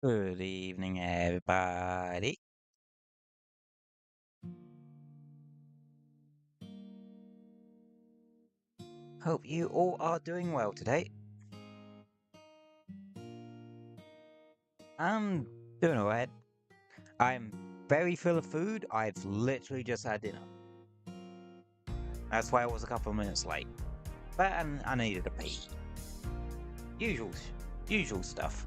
Good evening, everybody. Hope you all are doing well today. I'm doing alright. I'm very full of food. I've literally just had dinner. That's why I was a couple of minutes late. But I needed a pee. Usual, usual stuff.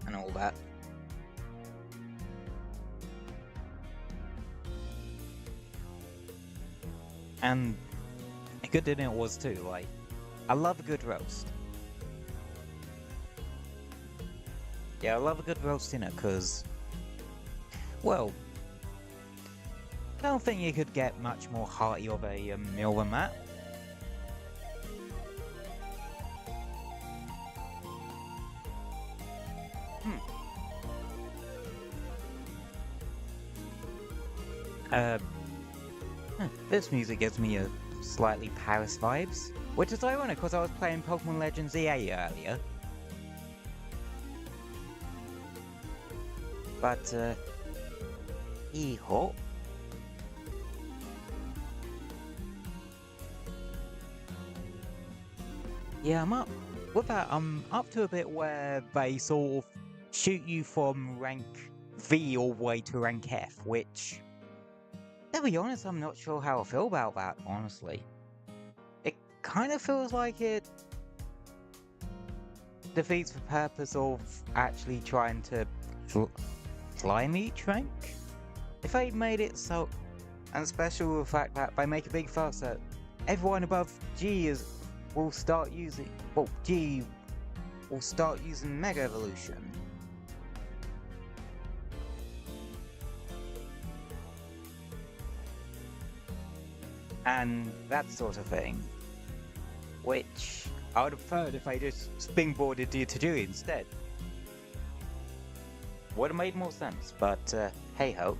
And all that. And a good dinner it was too. Like, I love a good roast. Yeah, I love a good roast dinner because, well, I don't think you could get much more hearty of a meal than that. Hmm. Uh, This music gives me a slightly Paris vibes, which is ironic because I was playing Pokemon Legends EA earlier. But, hee-haw. Yeah, with that, I'm up to a bit where they sort of shoot you from rank V all the way to rank F, which, to be honest, I'm not sure how I feel about that, honestly. It kind of feels like it defeats the purpose of actually trying to climb each rank. If they made it so, and especially with the fact that they make a big fuss that everyone above G will start using, well, G will start using Mega Evolution. And that sort of thing. Which I would have preferred if they just springboarded you to do instead. Would have made more sense, but hey ho.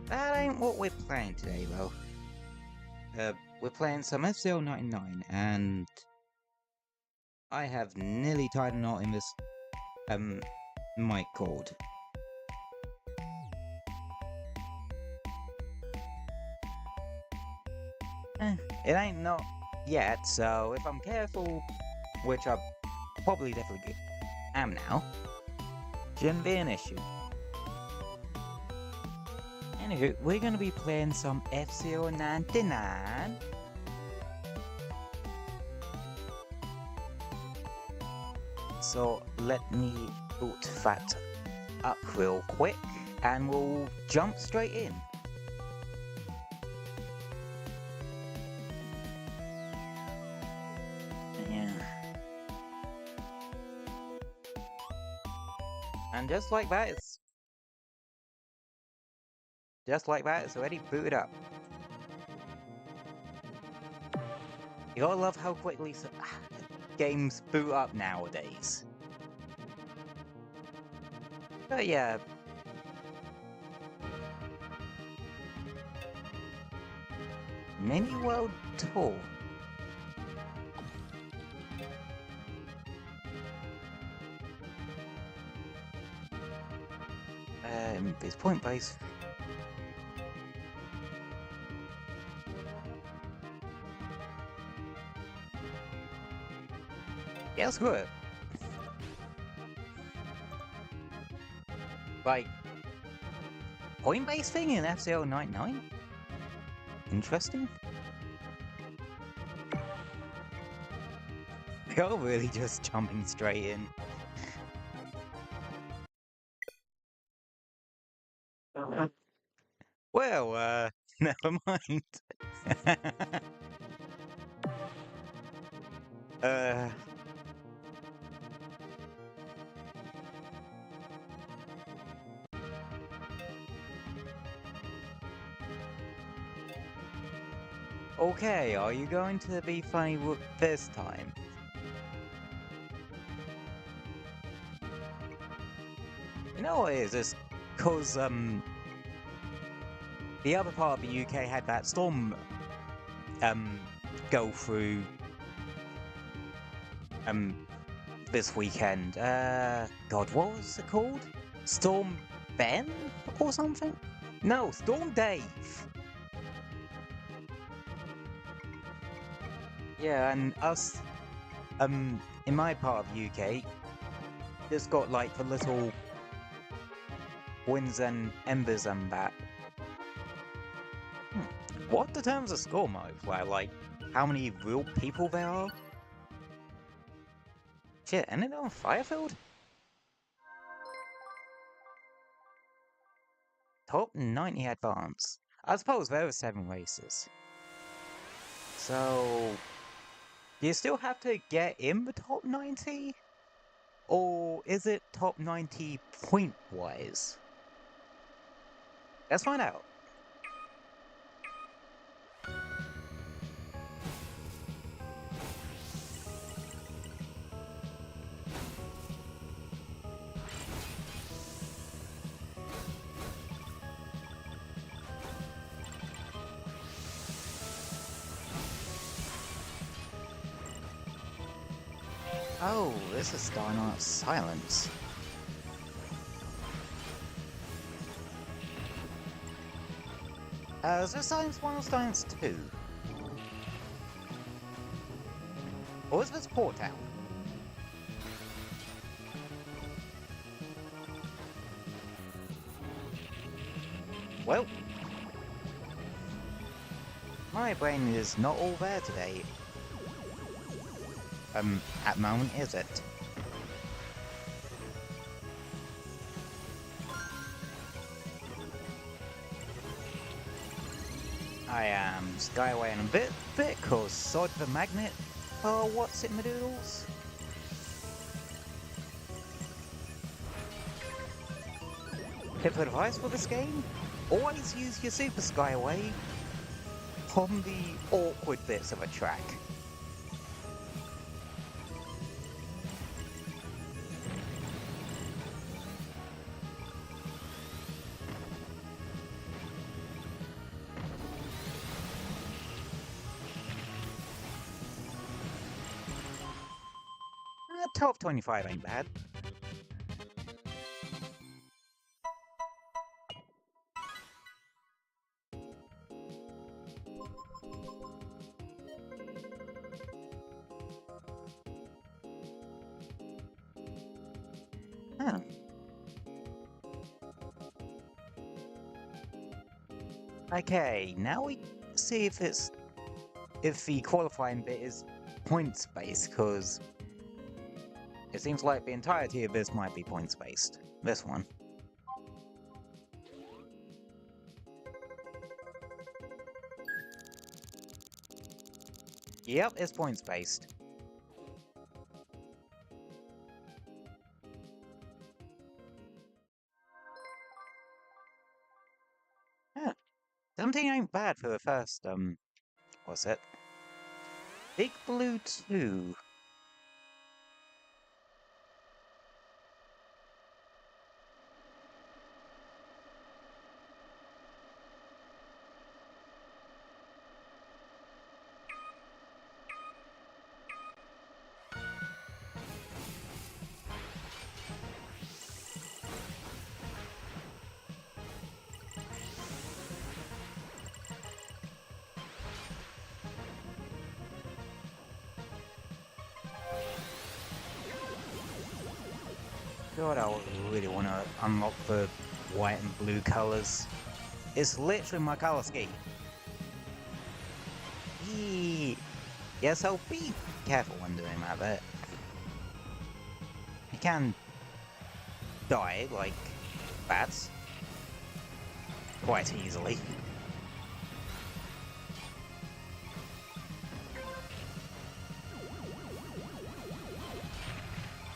That ain't what we're playing today, though. We're playing some F-Zero 99, and I have nearly tied a knot in this mic cord. It ain't not yet, so if I'm careful, which I probably definitely am now, shouldn't be an issue. Anywho, we're gonna be playing some F-Zero 99. So let me boot that up real quick, and we'll jump straight in. Yeah. And just like that, it's already booted up. You gotta love how quickly games boot up nowadays. But yeah. Mini World Tour. It's point base. Yeah, screw it. Like, point-based thing in F-Zero 99? Interesting. You're really just jumping straight in. Well, never mind. uh... Okay, are you going to be funny with this time? You know what it is? It's cause, the other part of the UK had that storm, go through this weekend. God, what was it called? Storm Ben or something? No, Storm Dave. Yeah, and us, in my part of the UK, just got like the little winds and embers and that. What determines a score mode? Where, like, how many real people there are? Shit, ended on Firefield? Top 90 advance. I suppose there were 7 races. So, do you still have to get in the top 90? Or is it top 90 point-wise? Let's find out. Oh, this is starting on silence. Is this Science 1 or Science 2? Or is this Port Town? Well, my brain is not all there today. At the moment, is it? I am Skyway and a bit cause sod the magnet. Oh, what's it, Madoodles? Tip of advice for this game? Always use your Super Skyway on the awkward bits of a track. Top 25 ain't bad. Huh. Okay, now we see if the qualifying bit is points based, because it seems like the entirety of this might be points based. This one. Yep, it's points based. Yeah. 17 ain't bad for the first, what's it? Big Blue 2. God, I really want to unlock the white and blue colors. It's literally my color scheme. Yeah, so be careful when doing that. You can die like bats quite easily.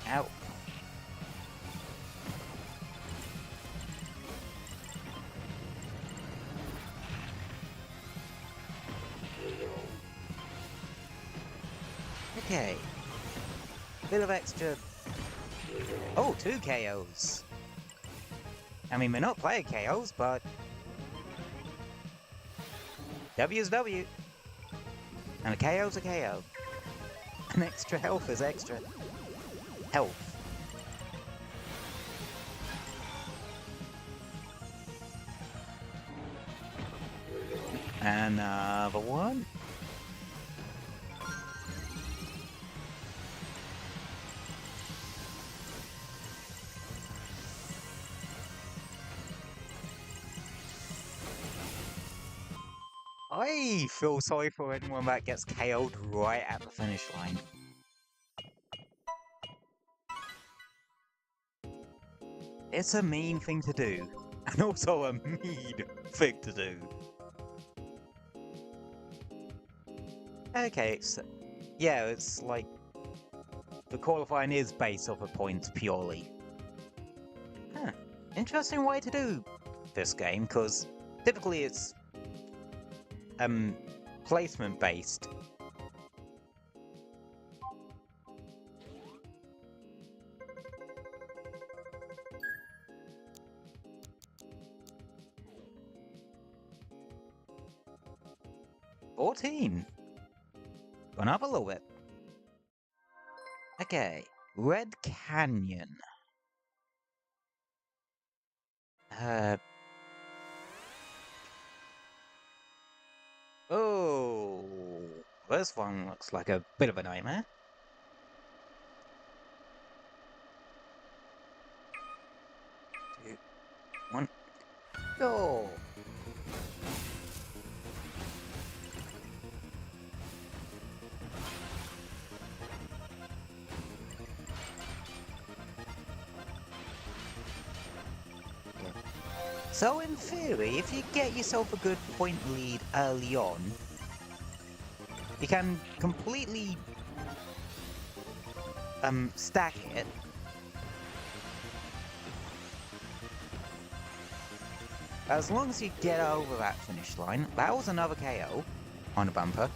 Ow. Okay. Bit of extra. Oh, 2 KOs. I mean, we're not playing KOs, but W's W. And a KO's a KO. And extra health is extra health. Another one. I feel sorry for anyone that gets KO'd right at the finish line. It's a mean thing to do, and also a mean thing to do. Okay, so yeah, it's like the qualifying is based off of points purely. Huh. Interesting way to do this game, because typically it's placement based. $14. Gone up a little bit. Okay, Red Canyon. Oh, this one looks like a bit of a nightmare. Two, one, go! So in theory, if you get yourself a good point lead early on, you can completely stack it. As long as you get over that finish line. That was another KO on a bumper.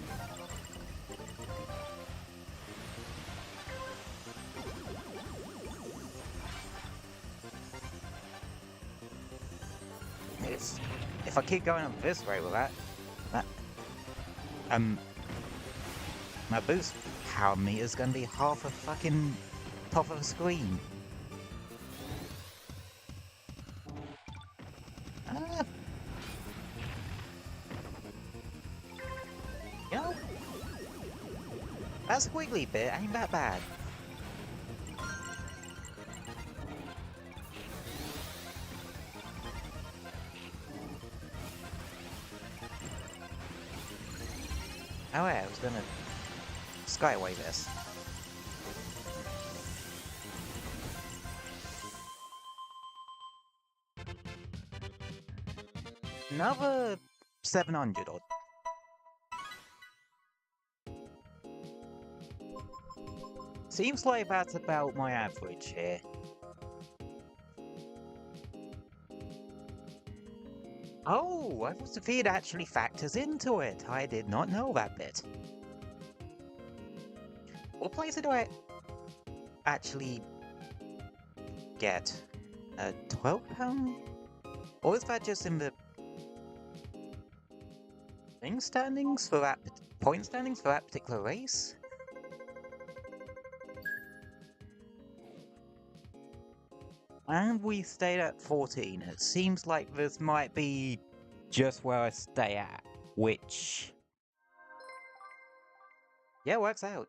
If I keep going up this way with that my boost power meter is gonna be half a fucking top of the screen. You know, that squiggly bit ain't that bad. Oh yeah, I was gonna skyway this. Another 700 odd. Seems like that's about my average here. Oh, I thought the feed actually factors into it. I did not know that bit. What place do I actually get? A £12? Or is that just in the thing standings for that point standings for that particular race? And we stayed at 14. It seems like this might be just where I stay at, which... yeah, works out.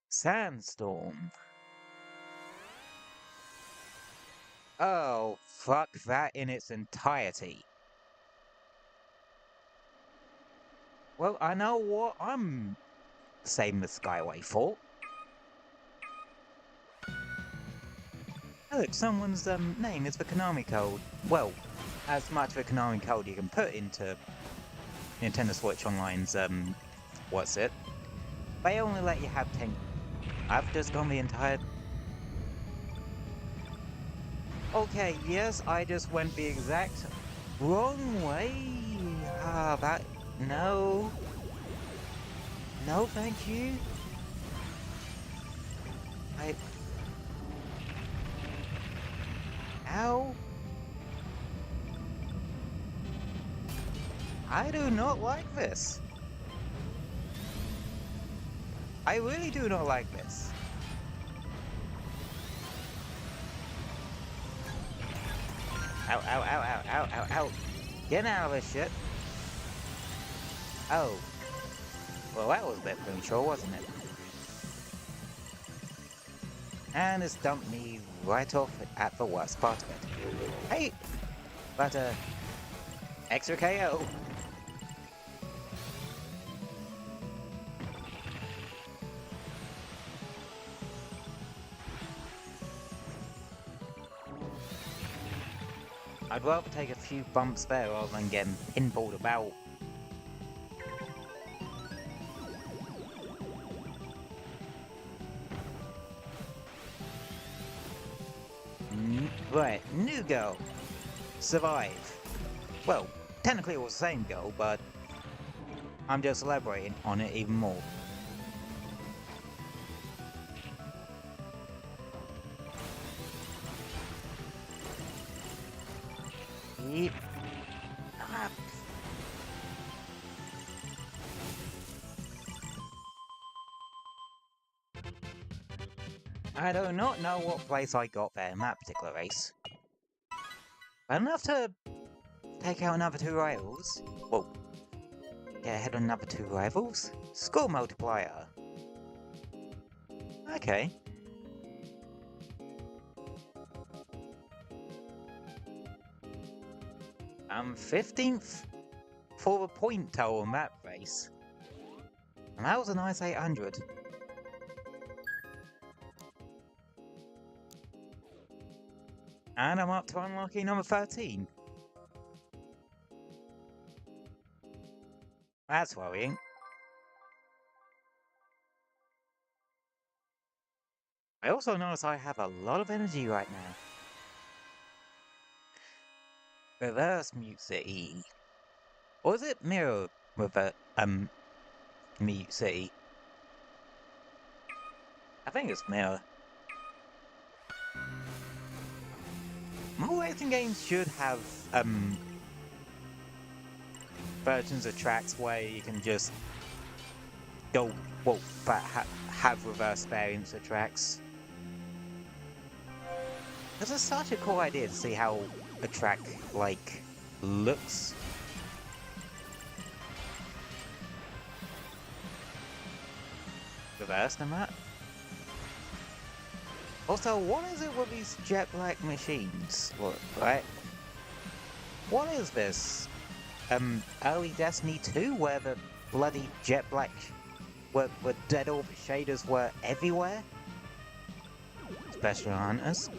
Sandstorm. Oh, fuck that in its entirety. Well, I know what I'm saving the Skyway for. Look, someone's name is the Konami code. Well, as much of a Konami code you can put into Nintendo Switch Online's, what's it? They only let you have 10. I've just gone the entire... okay, yes, I just went the exact wrong way. Ah, that... no. No, thank you. Ow. I do not like this. I really do not like this. Ow, ow, ow, ow, ow, ow, ow. Get out of this shit. Oh. Well, that was a bit premature, wasn't it? And it's dumped me right off at the worst part of it. Hey! But, extra KO. I'd rather take a few bumps there rather than getting pinballed about. Right, new goal. Survive. Well, technically it was the same goal, but I'm just elaborating on it even more. Yep. Ah. I do not know what place I got there in that particular race. But enough to take out another 2 rivals. Whoa. Get ahead on another 2 rivals. Score multiplier. Okay. I'm 15th for the point total in that race. And that was a nice 800. And I'm up to unlucky number 13. That's worrying. I also notice I have a lot of energy right now. Reverse Mute City. Or is it Mirror Mute City? I think it's Mirror. More racing games should have versions of tracks where you can just go, well, have reverse variants of tracks. This is such a cool idea to see how a track, like, looks. Reversed in that. Also, what is it with these jet black machines? What, right? What is this? Early Destiny 2, where the bloody jet black where dead orbit shaders were everywhere? Special hunters.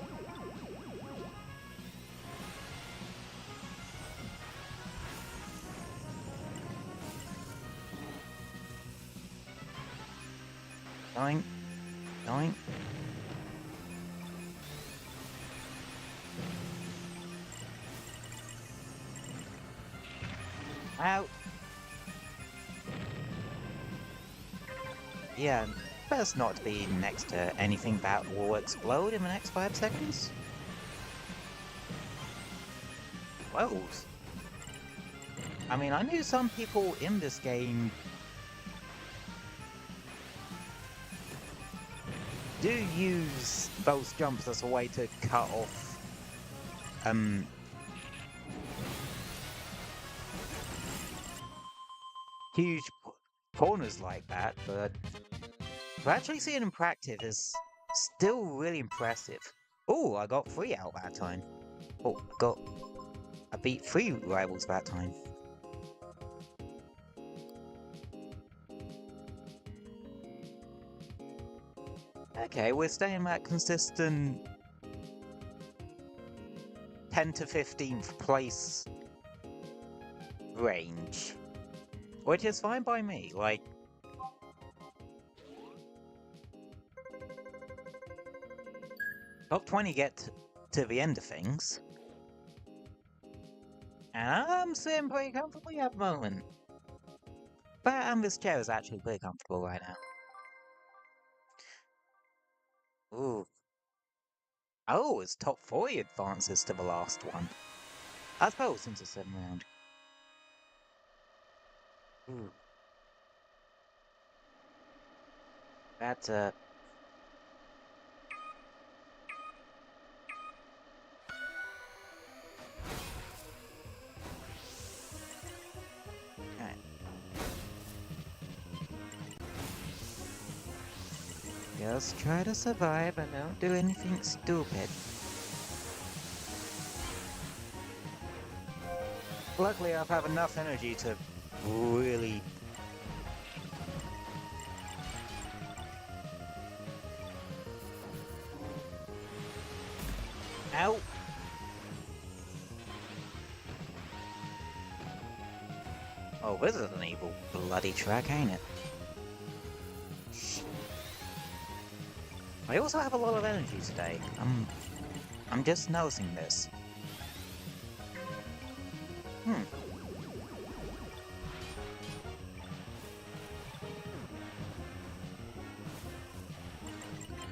Doink. Doink. Out. Yeah, best not to be next to anything that will explode in the next 5 seconds. Whoa. I mean, I knew some people in this game do use those jumps as a way to cut off huge corners like that, but to actually see it in practice is still really impressive. Oh, I got 3 out that time. Oh, I beat 3 rivals that time. Okay, we're staying at consistent 10 to 15th place range, which is fine by me. Like, top 20 get to the end of things, and I'm sitting pretty comfortably at the moment. But this chair is actually pretty comfortable right now. Ooh. Oh, it's top 40 advances to the last one. I suppose since it's 7th round. Ooh. That's okay. Just try to survive and don't do anything stupid. Luckily, I've had enough energy to really... Ow! Oh, this is an evil bloody track, ain't it? I also have a lot of energy today. I'm just noticing this.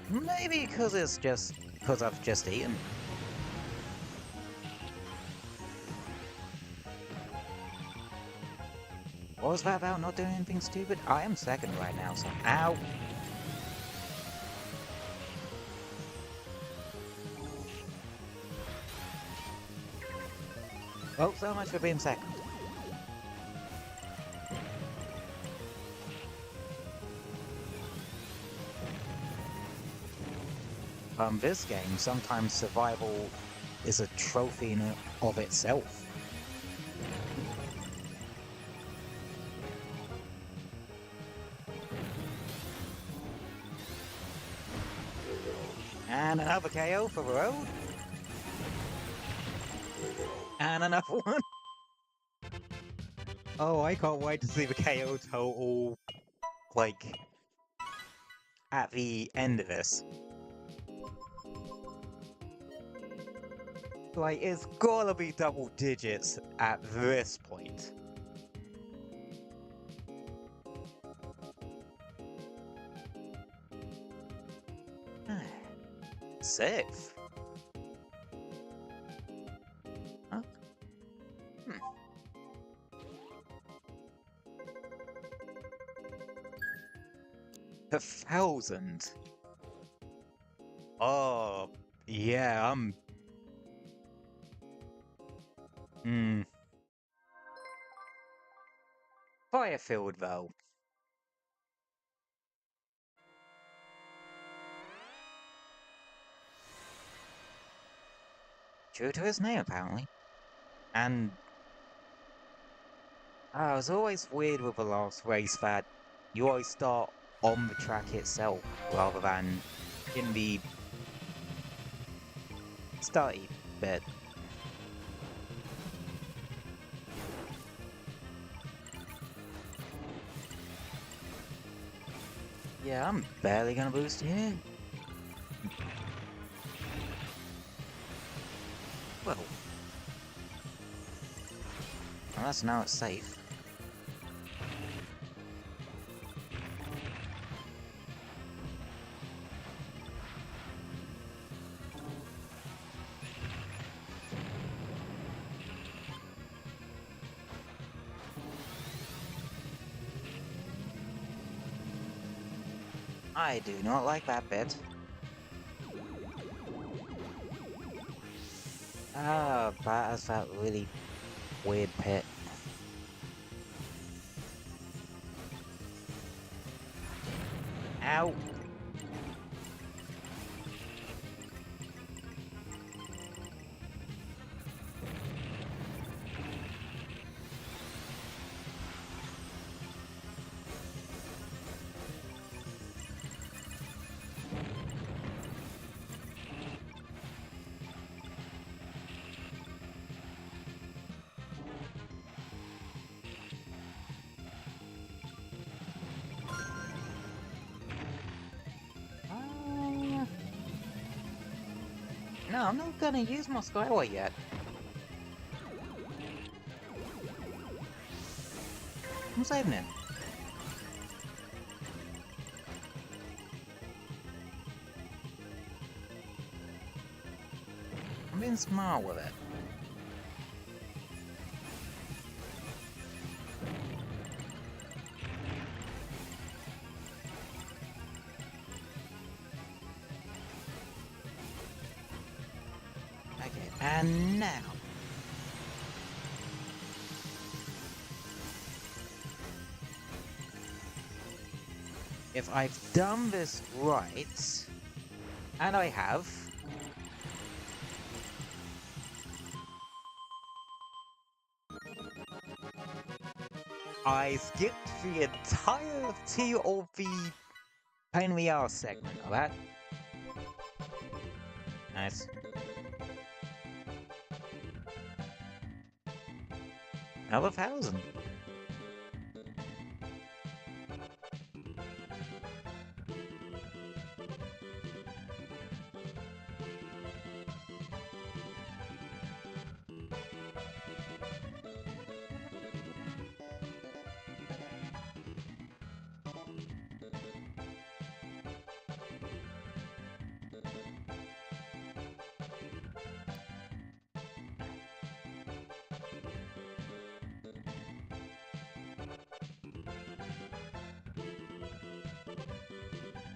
Maybe because it's just because I've just eaten. What was that about not doing anything stupid? I am second right now, so ow! Well, so much for being second. This game, sometimes survival is a trophy in of itself. And another KO for the road. And another one. Oh, I can't wait to see the KO total, like, at the end of this. Like, it's gotta be double digits at this point. Safe. Huh? 1,000. Oh, yeah, Firefield, though. True to his name, apparently. And it was always weird with the last race that you always start on the track itself rather than in the starty bit. Yeah, I'm barely gonna boost here. Well, unless now it's safe. I do not like that bit. That is that really weird pit. Ow! No, I'm not gonna use my Skyway yet. I'm saving it. I'm being smart with it. And now. If I've done this right, and I have, I skipped the entirety of the pain in the arse segment of that. Nice. Another 1,000.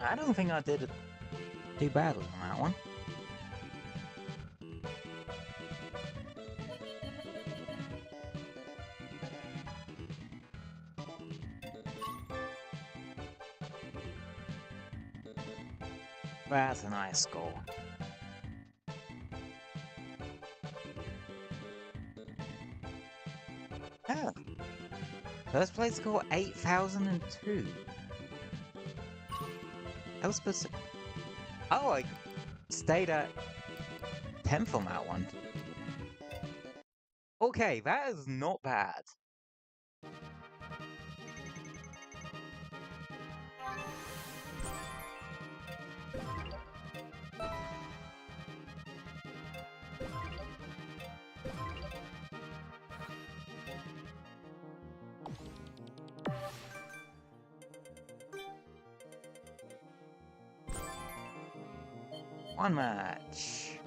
I don't think I did too badly on that one. That's a nice score. Oh. First place score 8,002. That was specific. Oh, I stayed at 10th on that one. Okay, that is not bad. One match.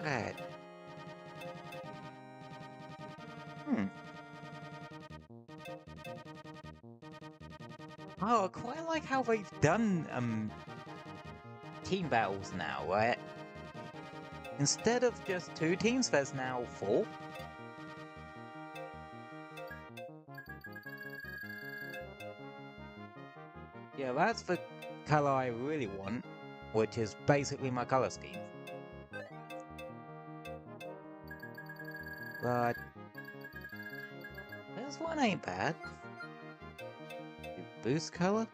Red. Oh, I quite like how they've done team battles now, right? Instead of just 2 teams, there's now 4. Yeah, that's the colour I really want, which is basically my colour scheme. But this one ain't bad. Boost color?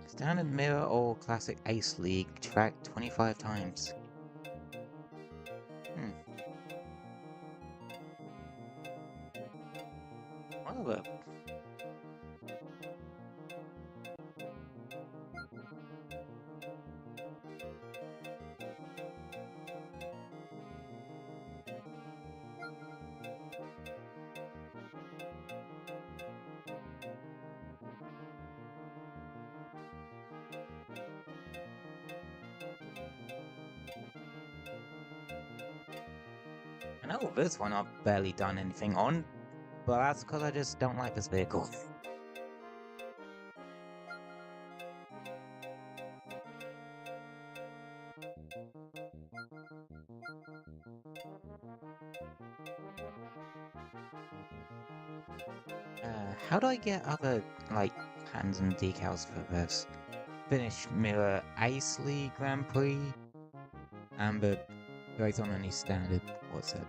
Standard mirror or classic Ace League tracked 25 times. Well, look. I know this one I've barely done anything on, but that's because I just don't like this vehicle. How do I get other, like, hands and decals for this? Finish mirror Ace League Grand Prix, Amber goes on any standard, what's it?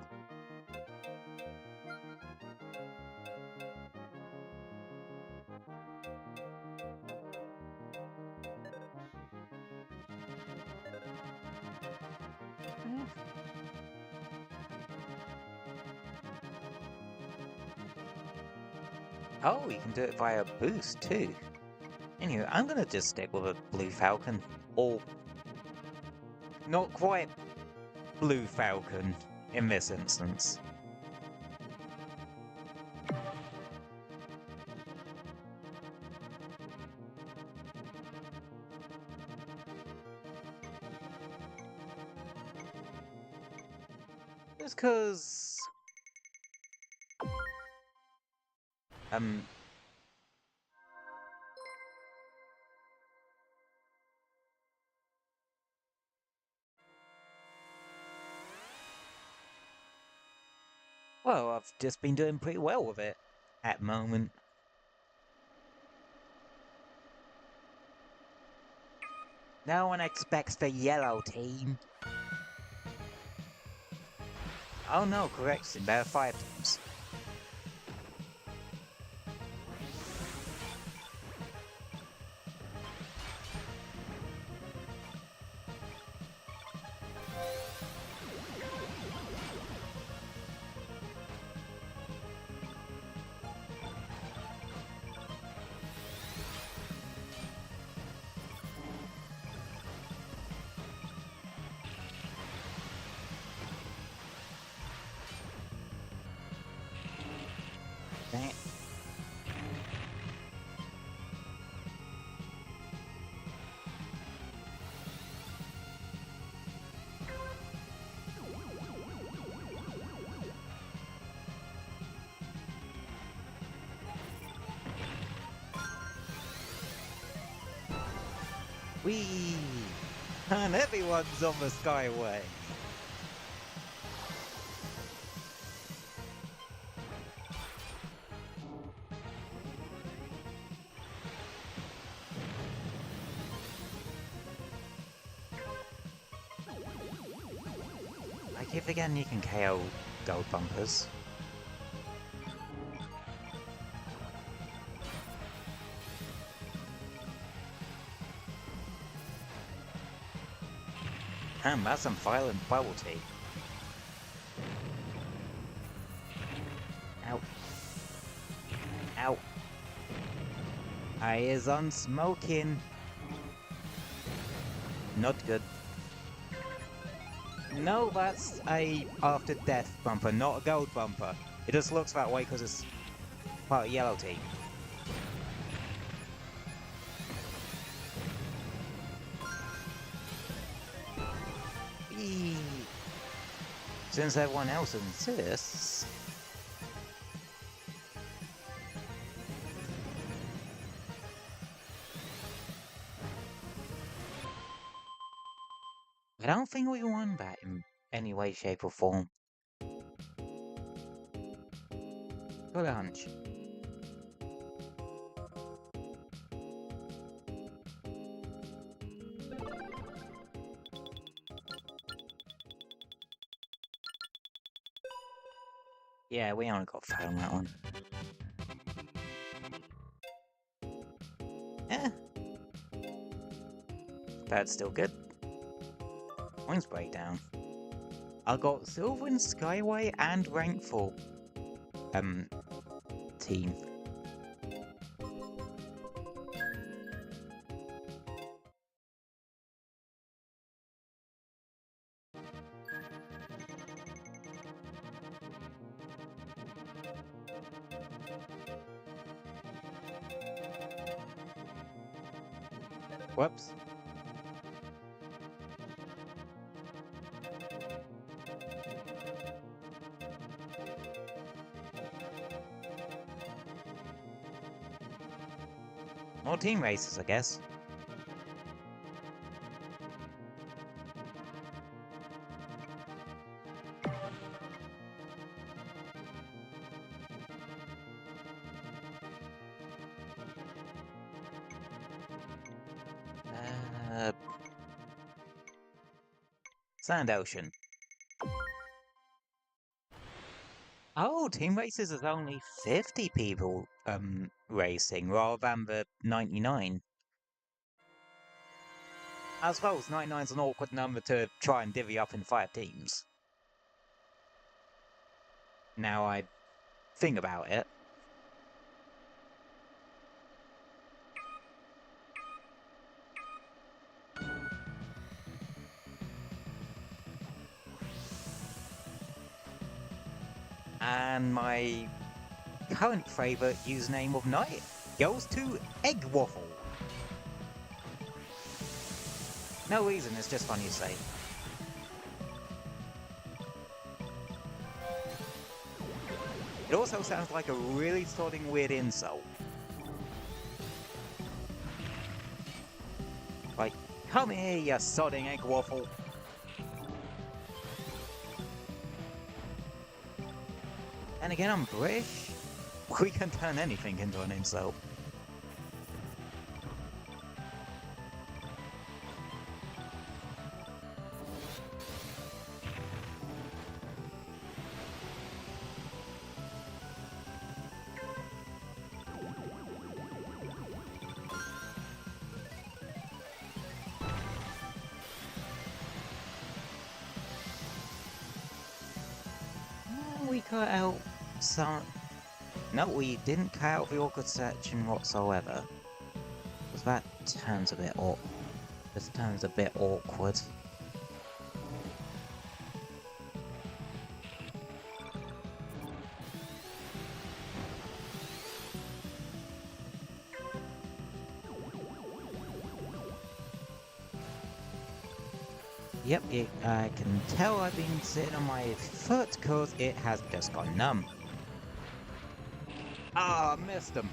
Oh, you can do it via boost too. Anyway, I'm gonna just stick with a Blue Falcon, or not quite Blue Falcon in this instance. Just cause... Well, I've just been doing pretty well with it at the moment. No one expects the yellow team. Oh no, correction, there are 5 teams. Dang it. Whee! And everyone's on the Skyway. I keep forgetting you can KO gold bumpers. Damn, that's some violent bubble tea. Ow. Ow. I is on smoking. Not good. No, that's a after death bumper, not a gold bumper. It just looks that way because it's part of yellow team. Eee. Since everyone else insists. I don't think we won that in any way, shape, or form. Good hunch. Yeah, we only got 5 on that one. Eh. That's still good. Points breakdown. I got silver in Skyway and rank 4. Team. Whoops. More team races, I guess. Sand Ocean. Oh, team races is only 50 people racing rather than the 99. I suppose 99's an awkward number to try and divvy up in 5 teams. Now I think about it. And my current favourite username of night goes to Egg Waffle. No reason, it's just funny to say. also sounds like a really sodding weird insult. Like, come here, you sodding egg waffle. And again, I'm British. We can turn anything into an insult. We cut out some... No, we didn't cut out the awkward section whatsoever. Because that turns a bit awkward. This turns a bit awkward. Yep, I can tell I've been sitting on my foot because it has just gone numb. Ah, missed him.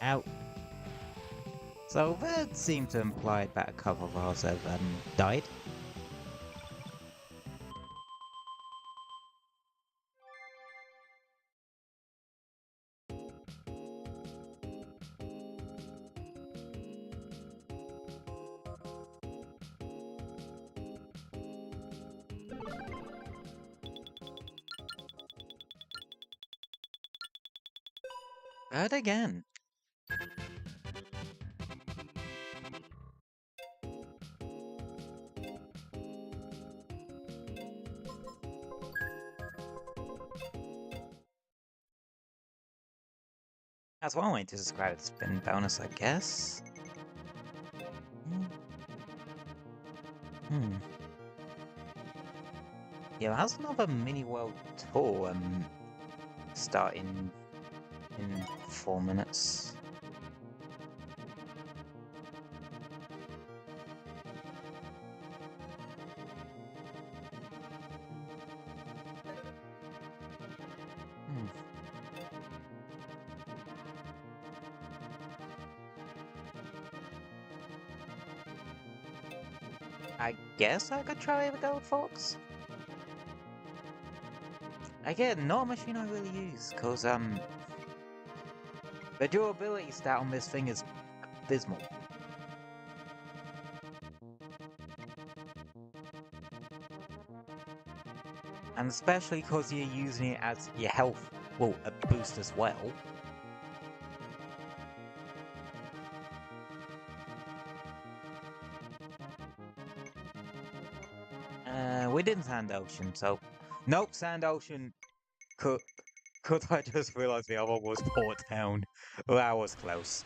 Out. So that seemed to imply that a couple of ours have died. But again. That's one way to describe the spin bonus, I guess. Yeah, how's another mini world tour starting in 4 minutes? I guess I could try the Gold Fox. Again, not a machine I really use, cause the durability stat on this thing is abysmal. And especially cause you're using it as your health, well, a boost as well. We didn't Sand Ocean, so... Nope, Sand Ocean... Could I just realised the other was Port Town? Well, that was close.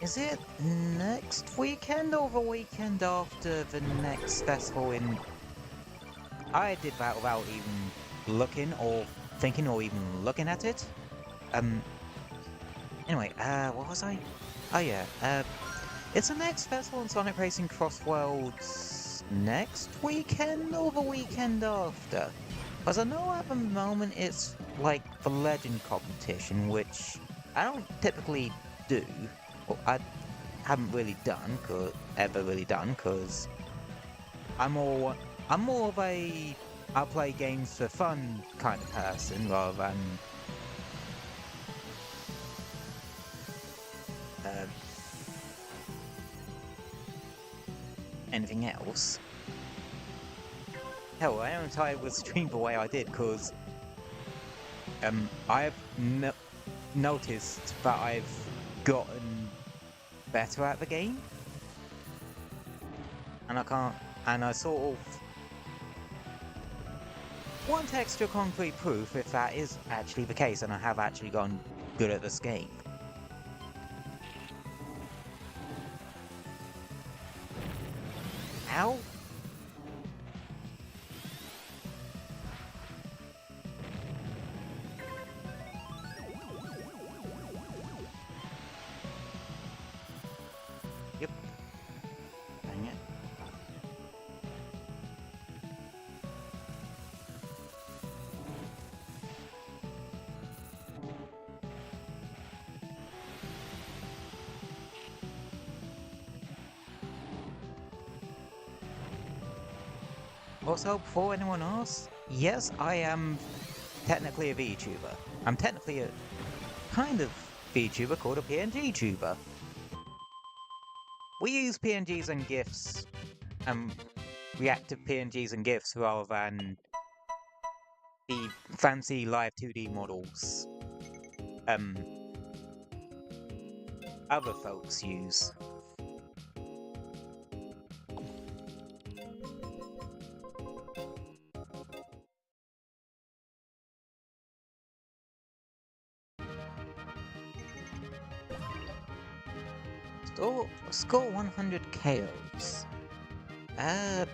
Is it next weekend or the weekend after the next festival in... I did that without even looking or thinking or even looking at it. Anyway, what was I? Oh yeah, it's the next festival in Sonic Racing Cross Worlds next weekend or the weekend after? Because I know at the moment it's like the Legend competition, which I don't typically do. Well, I haven't really ever really done, because I'm more of a I'll play games for fun kind of person rather than anything else. Hell, I am tired with stream the way I did, because I've noticed that I've gotten better at the game, and I sort of want extra concrete proof if that is actually the case, and I have actually gotten good at this game. How? Yep. Dang it. Also, before anyone asks, yes, I am technically a VTuber. I'm technically a kind of VTuber called a PNG tuber. We use PNGs and GIFs, reactive PNGs and GIFs rather than the fancy live 2D models other folks use. Score 100 KOs. Yeah,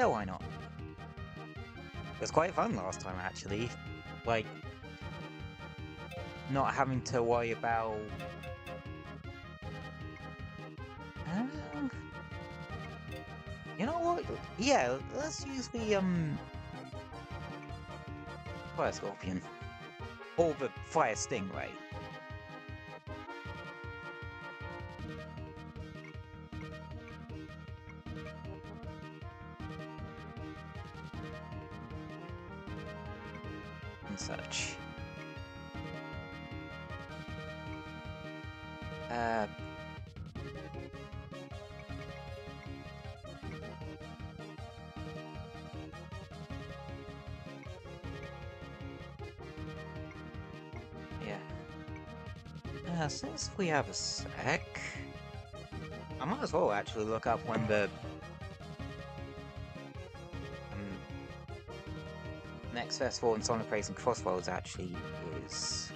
why not? It was quite fun last time, actually. Like, not having to worry about... you know what? Yeah, let's use the, Fire Scorpion. Or the Fire Stingray. And such. Yeah. Since we have a sec, I might as well actually look up when the next festival in Sonic Racing Cross Worlds actually is.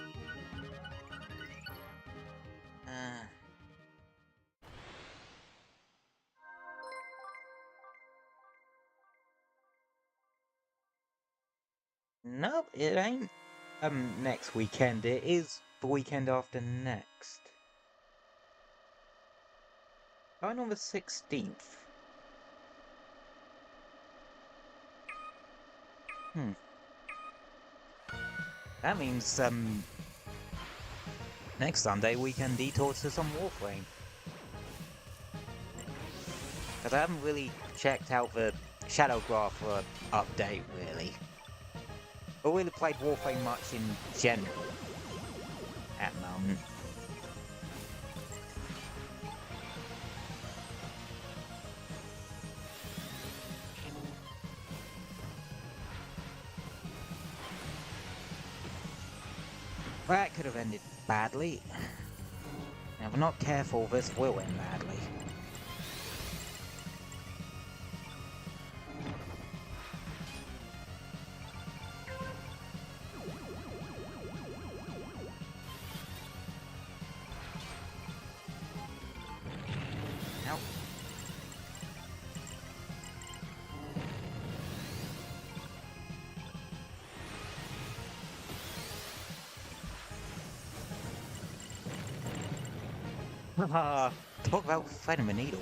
Nope, it ain't next weekend. It is the weekend after next. Going on the 16th. That means next Sunday we can detour to some Warframe. Because I haven't really checked out the Shadow Graph update, really. Or really played Warframe much in general at the moment. That could have ended badly. Now If I'm not careful, this will end badly. Ow. Haha, talk about threading a needle.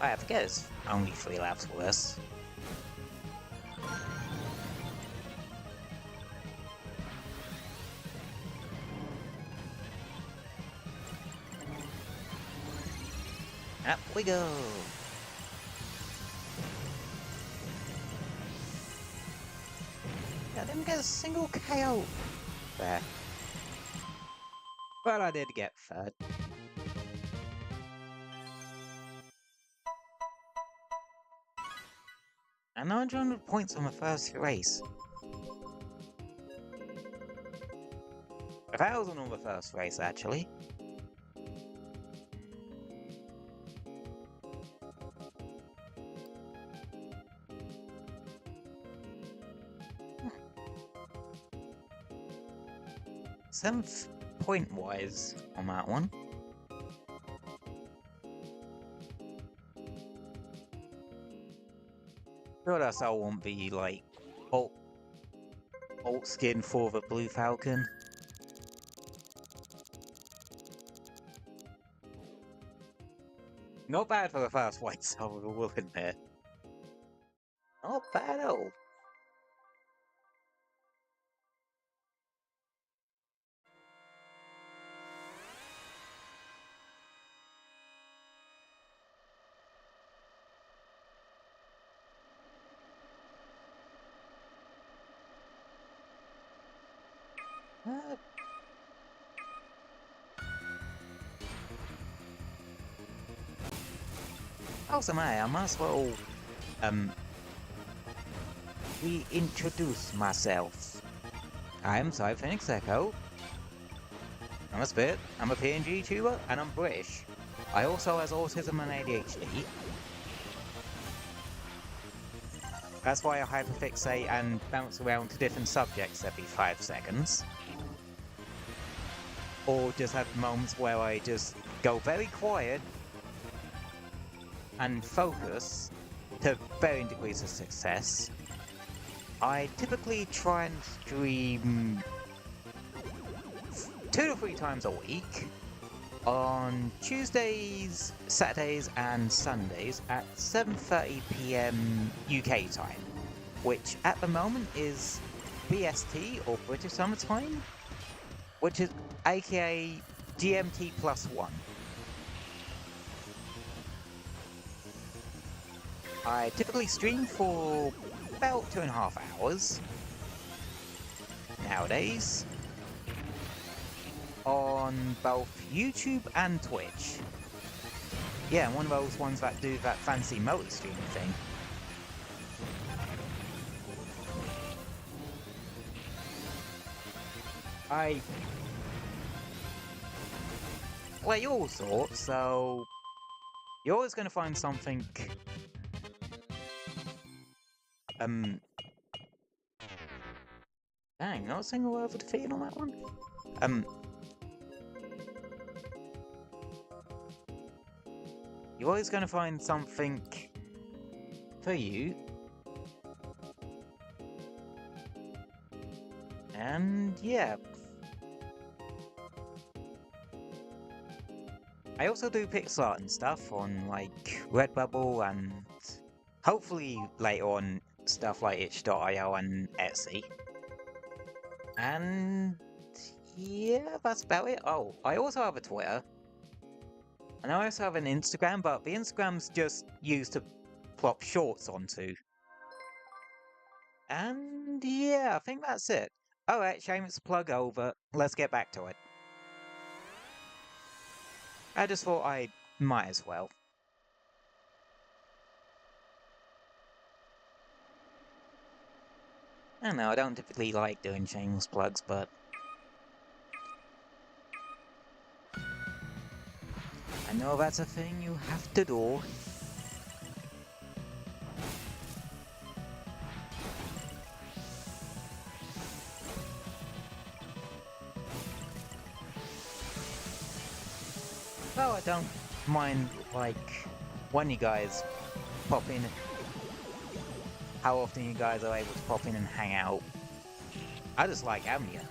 I forget it's only 3 laps for this. Up we go! I didn't get a single KO there. But I did get third. And 900 points on the first race. 1,000 on the first race, actually. Seventh point-wise on that one. Sure that I won't be like alt skin for the Blue Falcon. Not bad for the first white silver wolf in there. Not bad at all. Also, I might as well reintroduce myself. I'm Cyberphnx Echo. I'm a spit, I'm a PNG tuber, and I'm British. I also has autism and ADHD. That's why I hyperfixate and bounce around to different subjects every 5 seconds. Or just have moments where I just go very quiet and focus to varying degrees of success. I typically try and stream 2 to 3 times a week on Tuesdays, Saturdays and Sundays at 7:30 PM UK time, which at the moment is BST or British Summer Time, which is aka GMT +1. I typically stream for about 2.5 hours nowadays on both YouTube and Twitch. Yeah, I'm one of those ones that do that fancy multi-stream thing. I play all sorts, so you're always going to find something dang, not a single word for defeat on that one. You're always going to find something for you. And yeah. I also do pixelart and stuff on like Redbubble and hopefully later on stuff like itch.io and Etsy. And yeah, that's about it. Oh, I also have a Twitter. And I also have an Instagram, but the Instagram's just used to plop shorts onto. And yeah, I think that's it. Alright, shameless plug over. Let's get back to it. I just thought I might as well. I don't know, I don't typically like doing shameless plugs, but I know that's a thing you have to do. Well, I don't mind, like, when you guys pop in, how often you guys are able to pop in and hang out. I just like having you.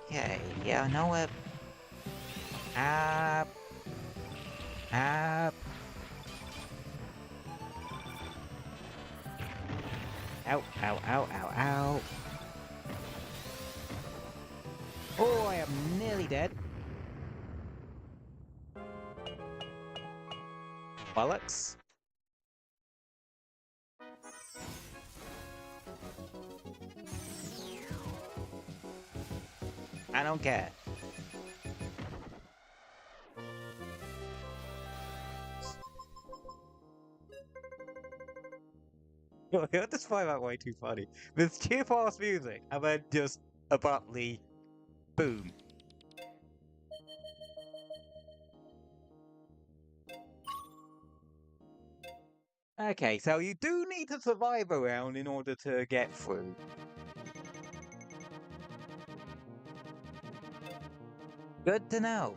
Okay, yeah, I know where... Up. Ow, ow, ow, ow, ow. Oh, I am nearly dead. Bollocks. I don't care. I just find that way too funny. This cheap ass music, and then just abruptly, boom. Okay, so you do need to survive a round in order to get through. Good to know.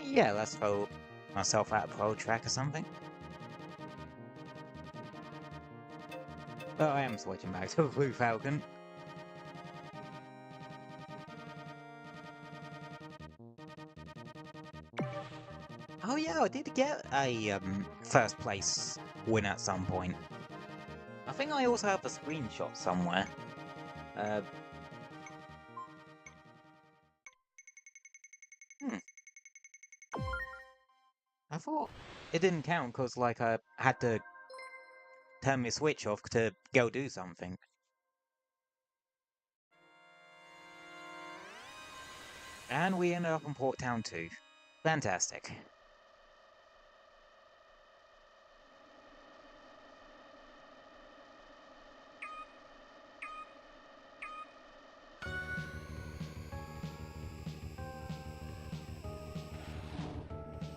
Yeah, let's throw myself out of pro track or something. Oh, I am switching back to Blue Falcon. Oh yeah, I did get a first place win at some point. I think I also have a screenshot somewhere. I thought it didn't count because, like, I had to turn my Switch off to go do something. And we ended up in Port Town 2. Fantastic.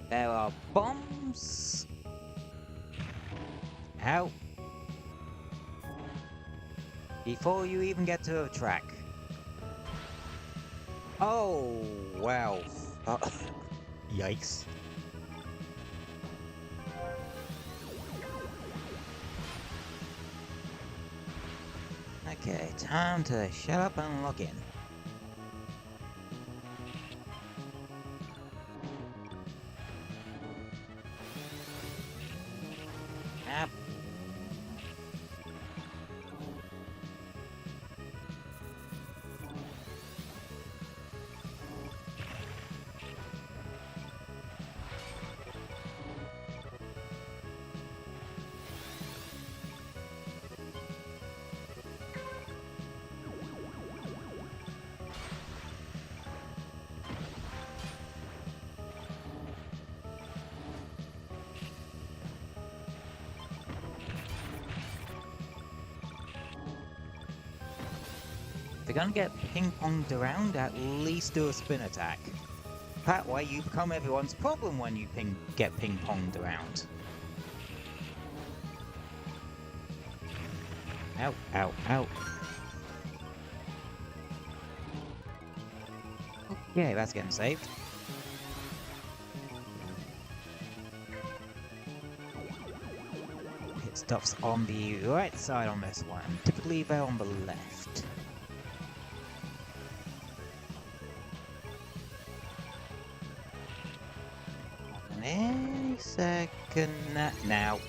There are bombs. Ow. Before you even get to the track. Oh, wow. Yikes. Okay, time to shut up and log in. Yep. If you're gonna get ping-ponged around, at least do a spin attack. That way you become everyone's problem when you get ping-ponged around. Ow, ow, ow. Okay, that's getting saved. Pit stops on the right side on this one. Typically they're on the left. This. second now.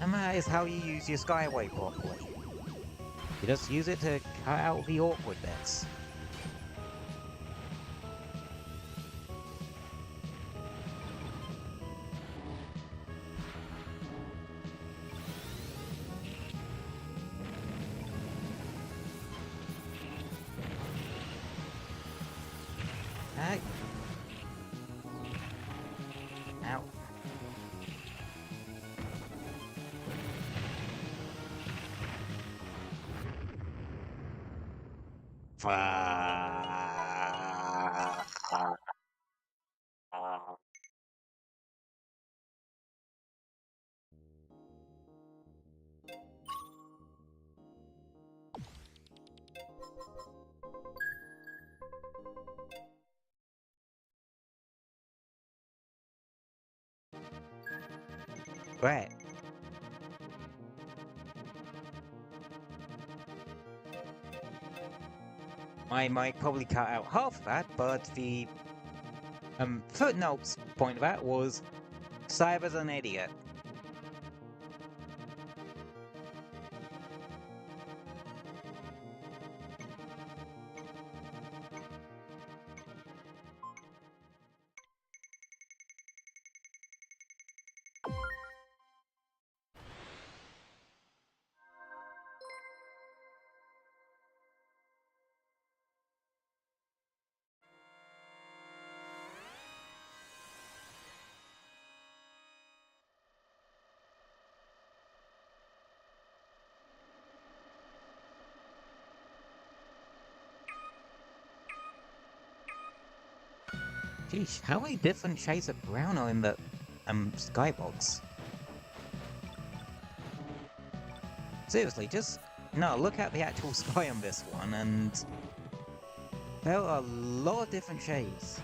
And that is how you use your Skyway properly. You just use it to cut out the awkward bits. Hey. Ow. Right. I might probably cut out half of that, but the footnotes point of that was Cyber's an idiot. Geesh, how many different shades of brown are in the skybox? Seriously, just no, look at the actual sky on this one, and there are a lot of different shades,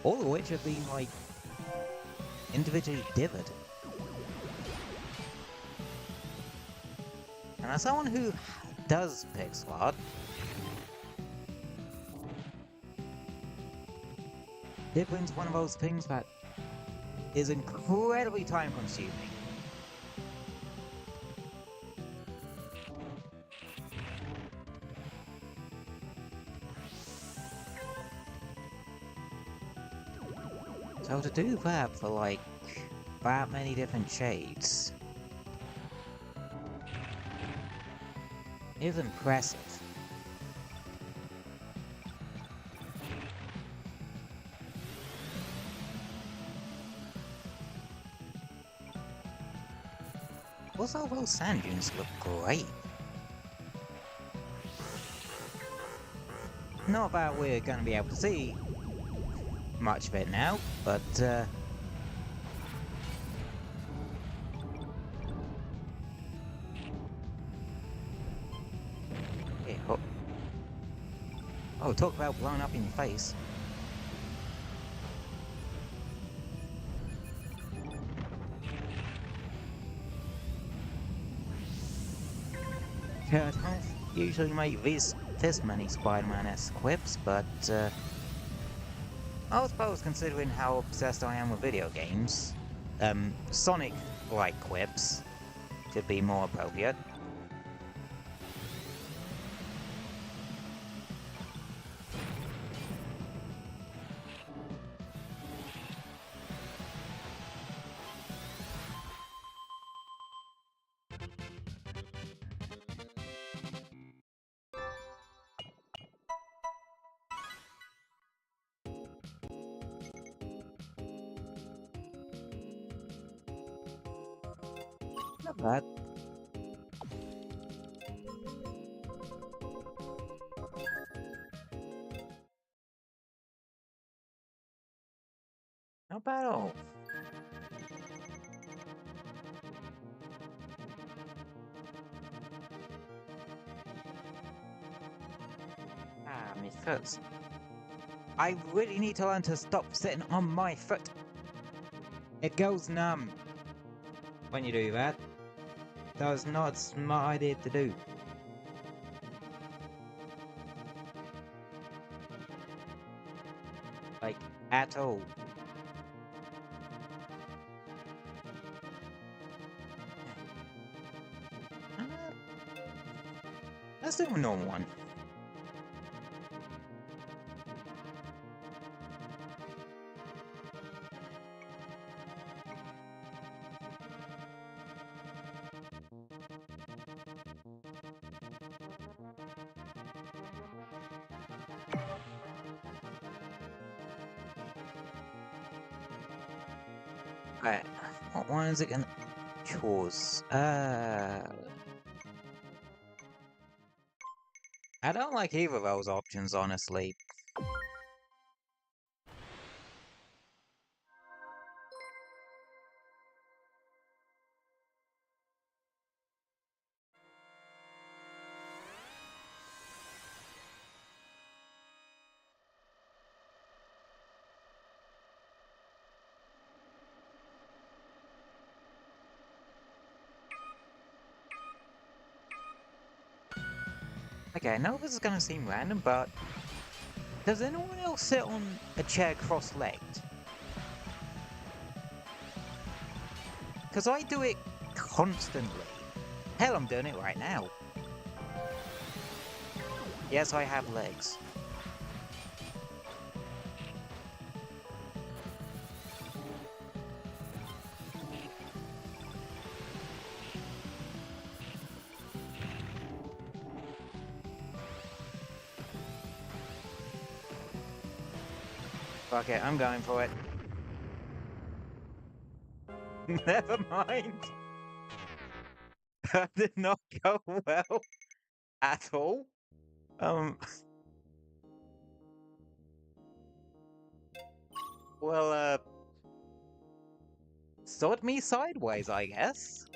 all of which have been like individually dithered. And as someone who does pixelart, Dithering's one of those things that is incredibly time consuming. So to do that for like that many different shades is impressive. Also, those sand dunes look great. Not that we're going to be able to see much of it now, but yeah, oh, talk about blowing up in your face. Yeah, I don't usually make this many Spider-Man-esque quips, but I suppose considering how obsessed I am with video games, Sonic-like quips should be more appropriate. Not bad. Not bad at all. Ah, my foot. I really need to learn to stop sitting on my foot. It goes numb. when you do that. That's not a smart idea to do. Like, at all. Uh, let's do a normal one. Right, what one is it gonna choose? I don't like either of those options, honestly. Okay, I know this is gonna seem random, but does anyone else sit on a chair cross-legged? Because I do it constantly. Hell, I'm doing it right now. Yes, I have legs. Fuck it, I'm going for it. Never mind. That did not go well at all. Well, sort me sideways, I guess.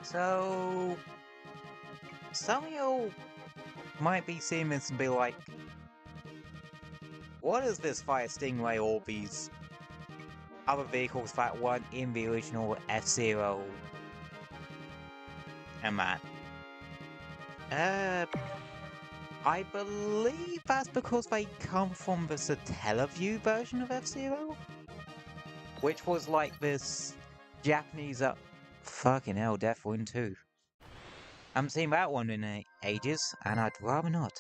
So, some of you might be seeing this and be like, what is this Fire Stingray or these other vehicles that weren't in the original F-Zero and that? I believe that's because they come from the Satellaview version of F-Zero, which was like this Japanese fucking hell, Death Wind 2. I haven't seen that one in ages, and I'd rather not.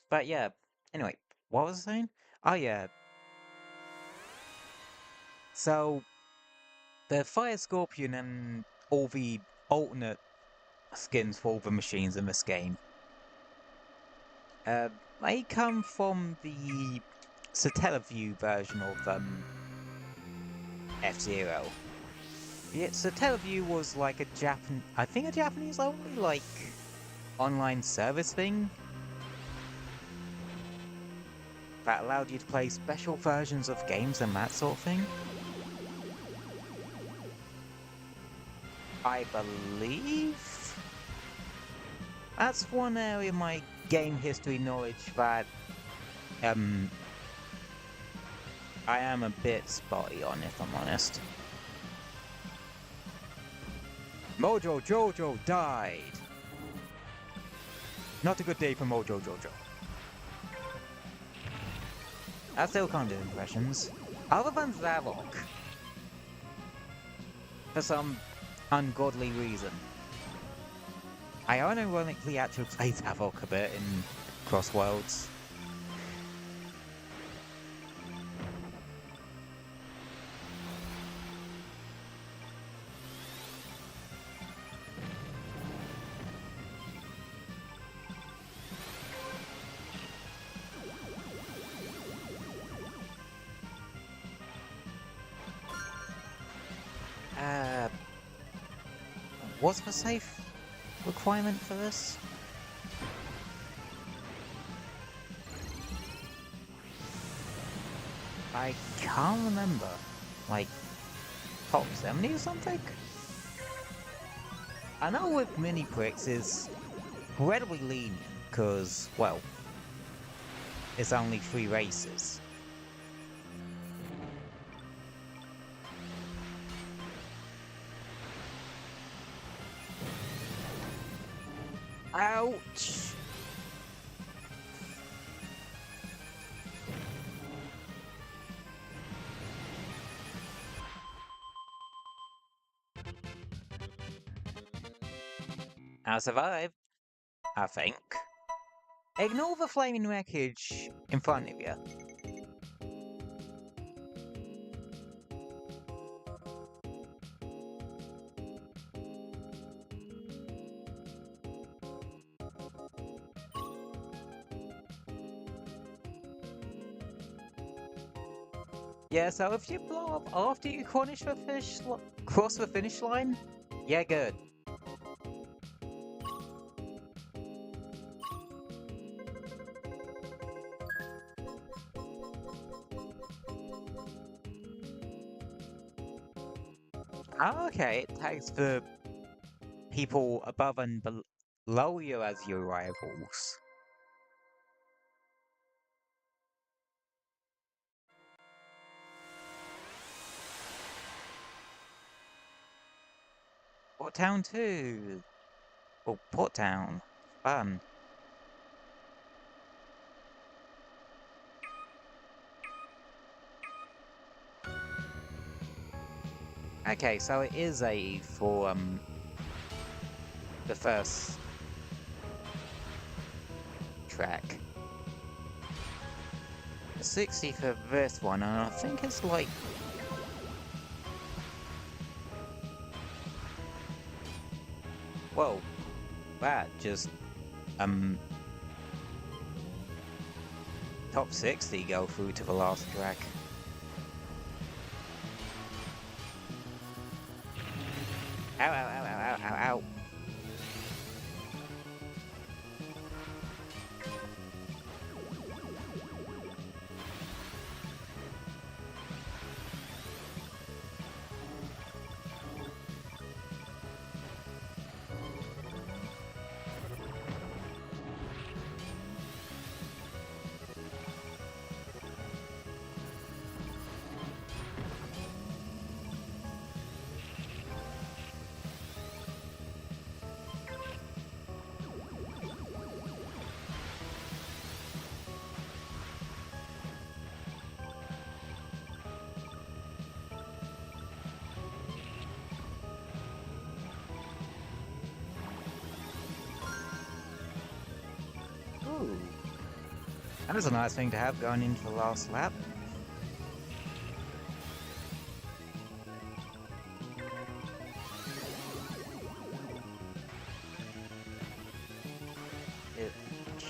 But yeah, anyway, what was I saying? Oh yeah. So, the Fire Scorpion and all the alternate skins for all the machines in this game, they come from the Satellaview version of F-Zero. Yeah, Satellaview was like a I think a Japanese only, like, online service thing that allowed you to play special versions of games and that sort of thing. I believe that's one area of my game history knowledge that I am a bit spotty on, if I'm honest. Mojo Jojo died. Not a good day for Mojo Jojo. I still can't do impressions. Other than Zavok. For some ungodly reason. I unironically actually played Zavok a bit in Crossworlds. What's the safe requirement for this? I can't remember. Like, top 70 or something? I know with mini bricks is incredibly lenient, because, well, it's only 3 races. Ouch! I survived, I think. Ignore the flaming wreckage in front of you. Yeah, so if you blow up after you cross the finish line, yeah, good. Oh, okay, it tags the people above and below you as your rivals. Port Town 2. Oh, Port Town. Fun. Okay, so it is a for the first track. 60 for this one, and I think it's like whoa, that just top 60 go through to the last track. Ow, ow, ow, ow, ow, ow, ow. Ooh. That was a nice thing to have going into the last lap.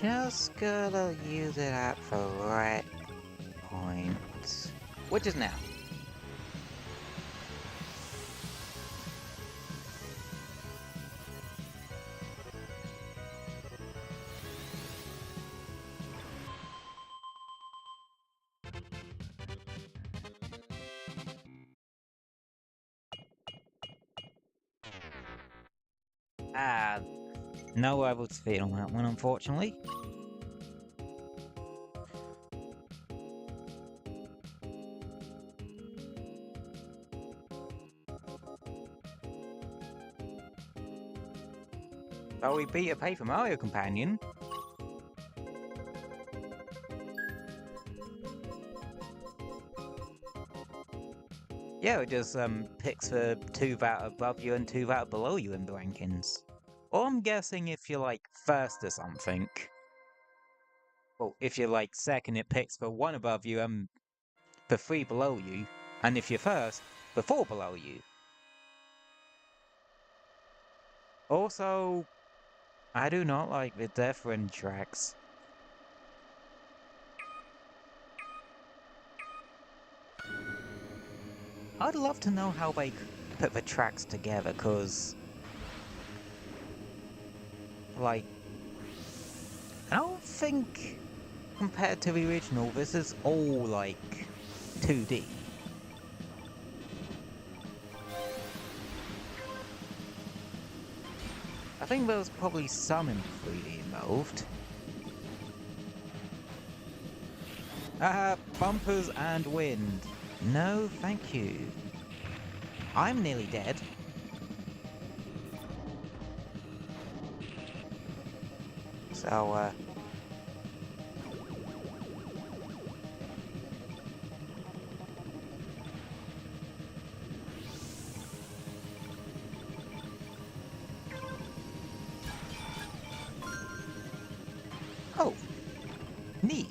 Just gotta use it at the right point. Which is now. Ah, no rival to beat on that one, unfortunately. But we beat a Paper Mario companion. Yeah, it just picks the 2 that are above you and 2 that are below you in the rankings. Or I'm guessing if you're like first or something. Well, if you're like second, it picks the 1 above you and the 3 below you. And if you're first, the 4 below you. Also, I do not like the Death Run tracks. I'd love to know how they put the tracks together, cause Like, I don't think, compared to the original, this is all, like, 2D. I think there was probably some in 3D involved. Bumpers and wind. No, thank you. I'm nearly dead. So, oh, neat.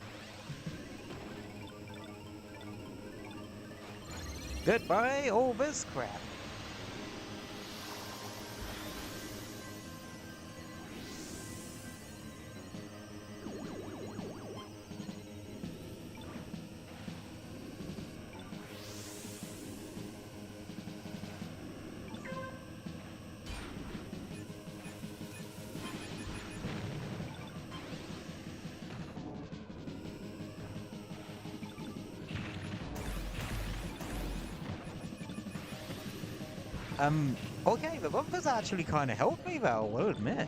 Goodbye, all this crap. Okay, the bumpers actually kind of helped me though, I will admit.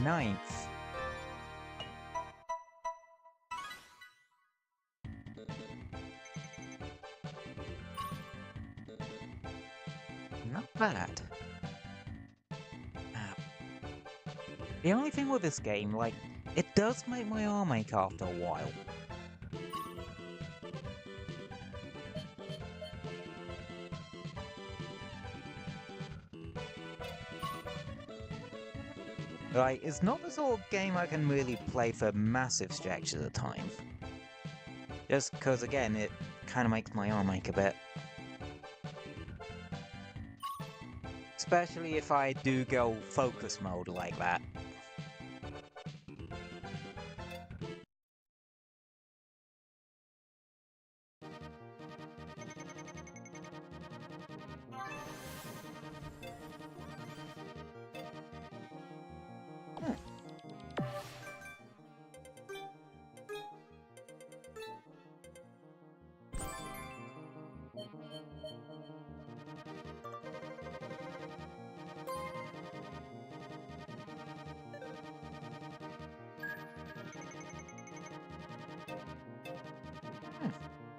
Ninth. Not bad. The only thing with this game, like, it does make my arm ache after a while. Like, it's not the sort of game I can really play for massive stretches of time. Just because, again, it kind of makes my arm ache a bit. Especially if I do go focus mode like that.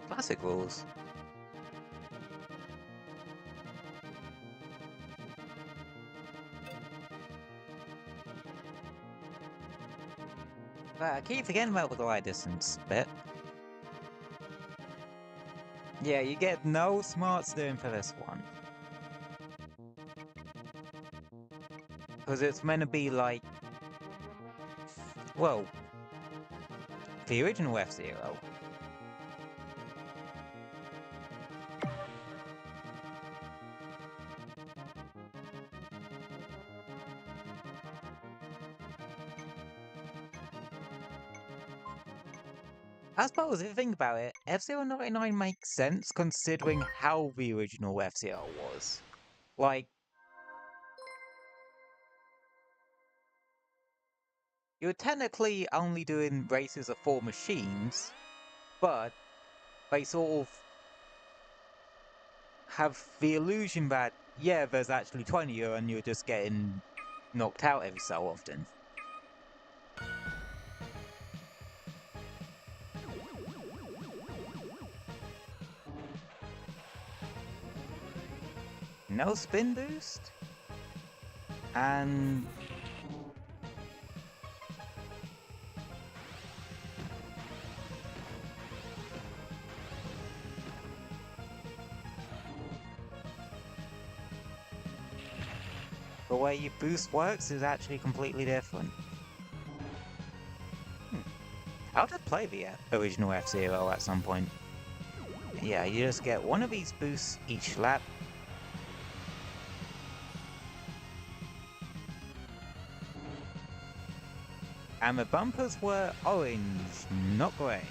Classic rules. But I keep forgetting about the glide distance bit. Yeah, you get no smart steering for this one. Because it's meant to be like... well... the original F-Zero. I suppose if you think about it, F-Zero 99 makes sense considering how the original F-Zero was. Like, you're technically only doing races of 4 machines, but they sort of have the illusion that, yeah, there's actually 20 and you're just getting knocked out every so often. no spin boost, and the way your boost works is actually completely different. I'll just play the original F-Zero at some point. Yeah, you just get one of these boosts each lap. And the bumpers were orange, not grey.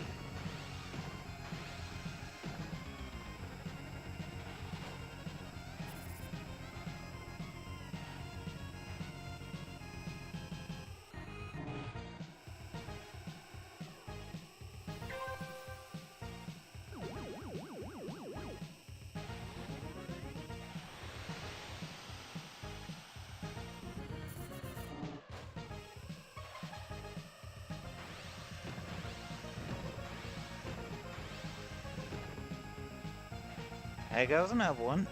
There goes another one.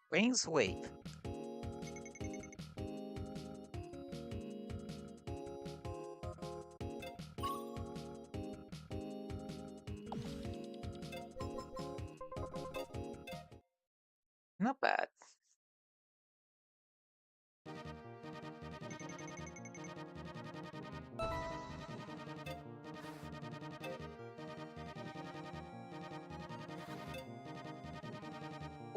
Green sweep. Not bad.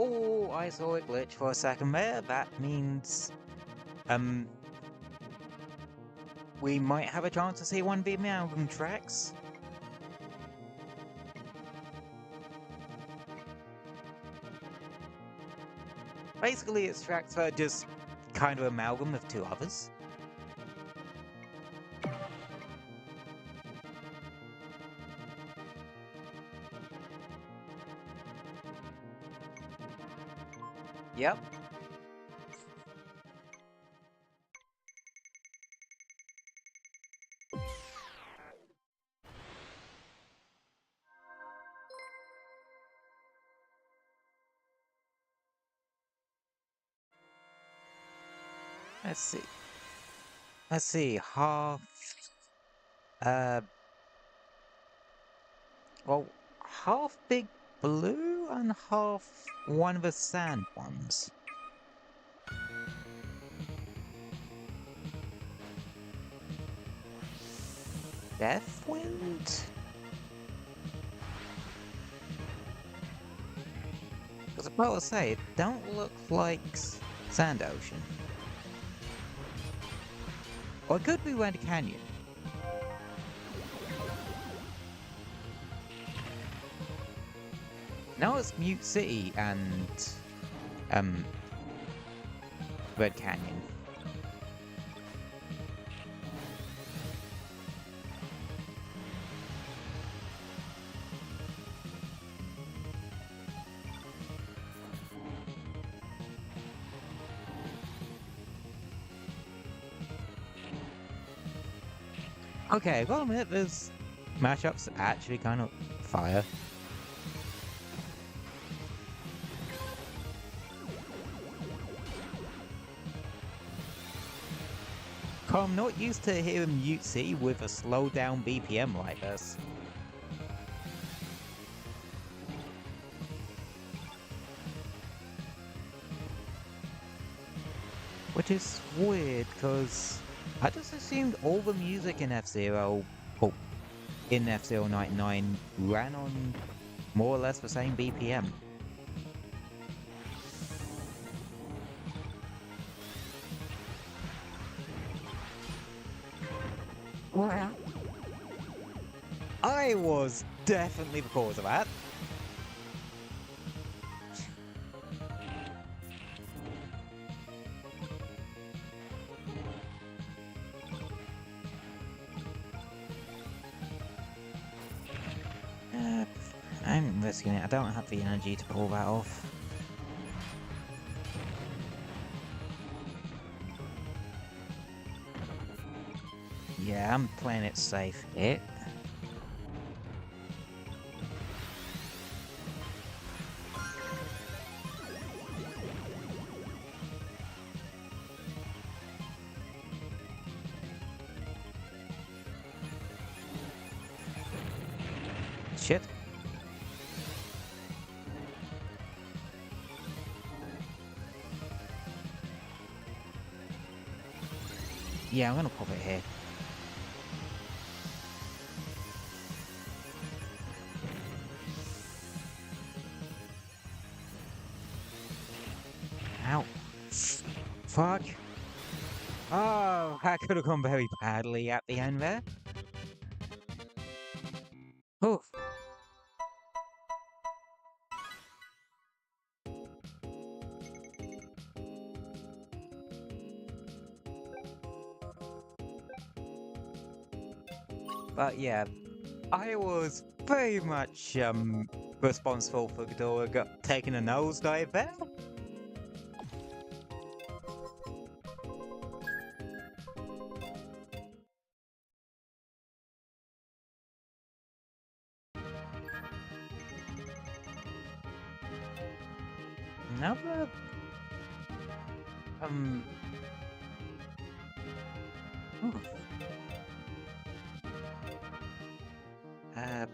Oh, I saw a glitch for a second there. That means, we might have a chance to see one of the amalgam tracks. Basically, its tracks are just kind of amalgam of two others. Yep. Let's see. Let's see. Half. Well, half big blue and half one of the sand ones. Deathwind? I was about to say, it don't look like Sand Ocean. Or it could be Red Canyon. Now it's Mute City and Red Canyon. Okay, gotta admit, this matchup's actually kind of fire. I'm not used to hearing Mute City with a slow down BPM like this. Which is weird, because I just assumed all the music in F-Zero, oh, in F-Zero 99 ran on more or less the same BPM. I was definitely the cause of that. I'm risking it. I don't have the energy to pull that off. Yeah, I'm playing it safe here. Shit. Yeah, I'm gonna pop it here. Ow. Fuck. Oh, that could have gone very badly at the end there. Oof. But yeah, I was very much responsible for Ghidorah taking a nosedive there. Another oof. Uh,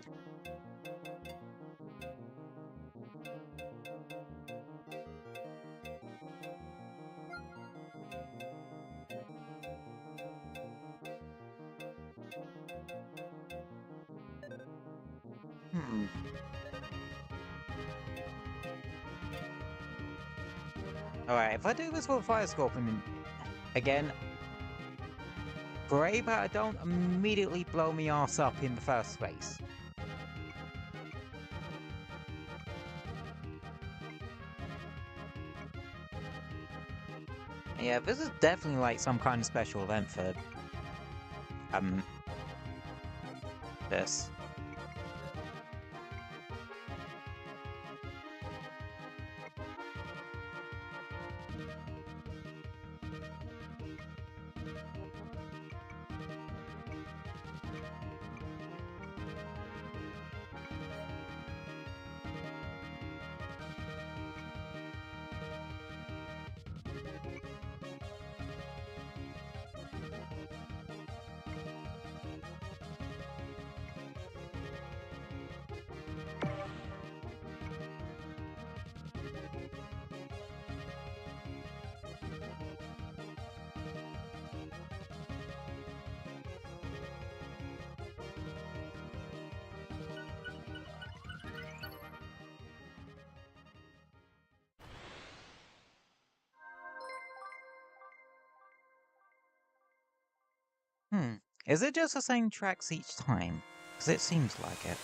hmm. Alright, if I do this with Fire Scorpion again, pray that I don't immediately blow me ass up in the first place. Yeah, this is definitely like some kind of special event for this. Is it just the same tracks each time? Because it seems like it.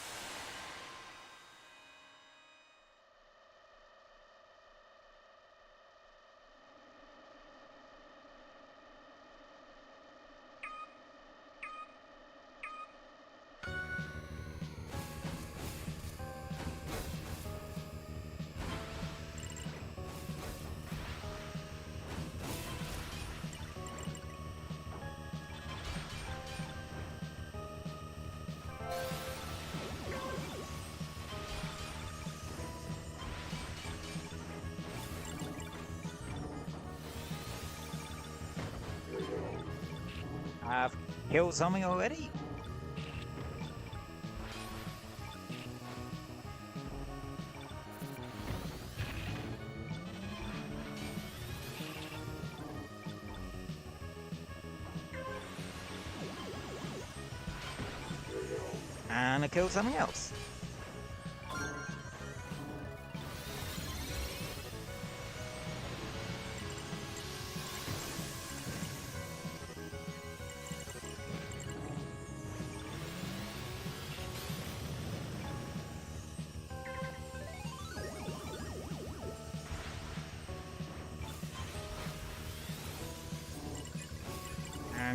I've killed something already? And I killed something else.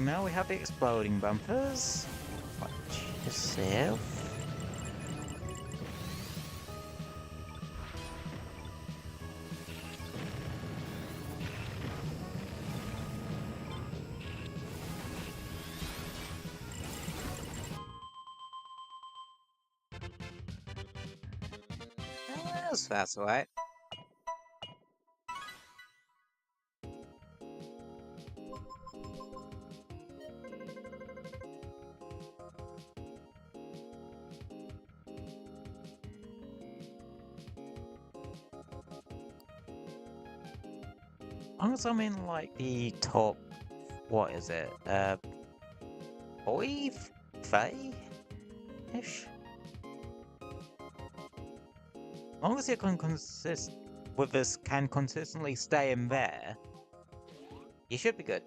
now we have the exploding bumpers. Watch yourself. That's alright. Unless I'm in like the top, what is it? 40-ish? As long as you can with this can consistently stay in there, you should be good.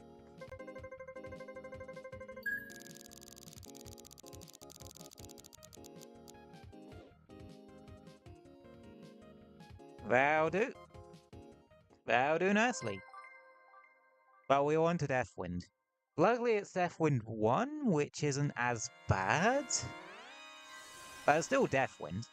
That'll do. That'll do nicely. But we're on to Deathwind. Luckily it's Deathwind 1, which isn't as bad. But it's still Deathwind.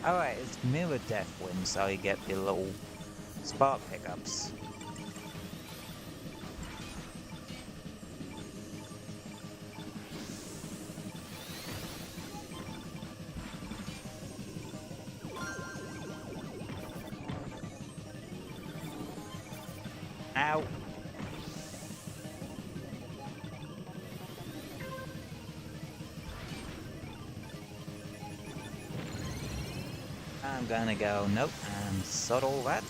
Alright, it's mirror Deathwind, so you get the little spark pickups. Ow! I'm gonna go nope and sod all that.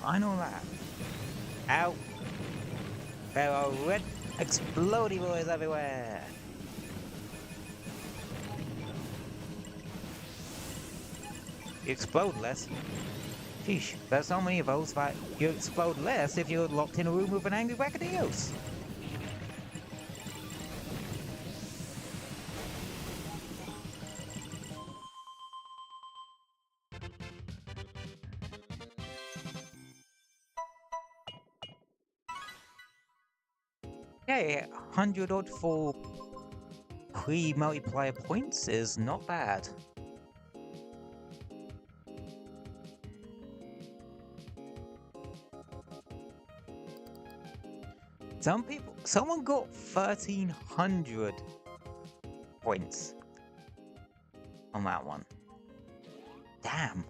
I know that. Ow! There are red explodey boys everywhere! You explode less. Sheesh, there's so many of those that you explode less if you're locked in a room with an angry Wackadillos. Okay, 100 odd for pre-multiplayer points is not bad. Someone got 1,300 points on that one. Damn.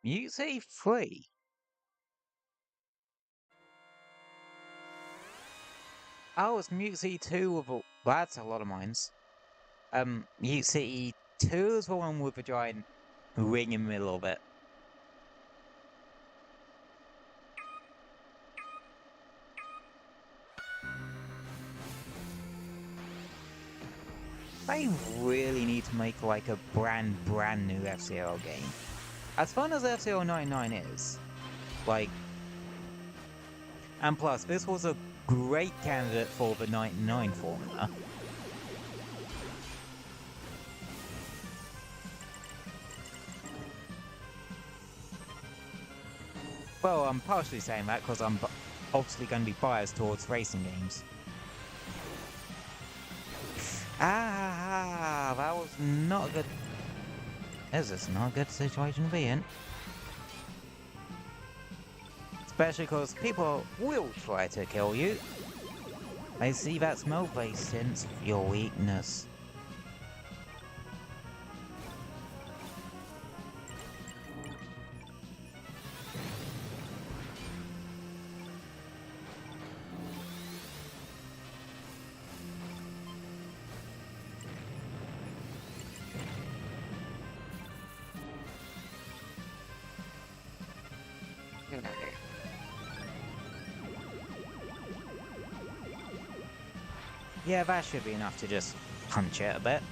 Mutiny 3. Oh, it's Mutiny 2 with a... That's a lot of mines. Mutiny 2 is the one with a giant ring in the middle of it. They really need to make like a brand new F-Zero game. As fun as F-Zero 99 is, like... And plus, this was a great candidate for the 99 formula. Well, I'm partially saying that because I'm obviously going to be biased towards racing games. Ah, that was not a good... This is not a good situation to be in. Especially because people will try to kill you. I see that's no base sense of your weakness. Yeah, that should be enough to just punch it a bit.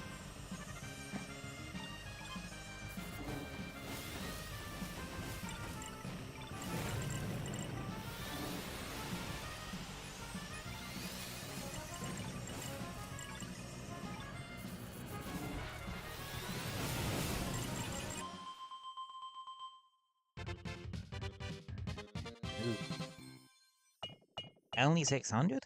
Ooh. Only 600?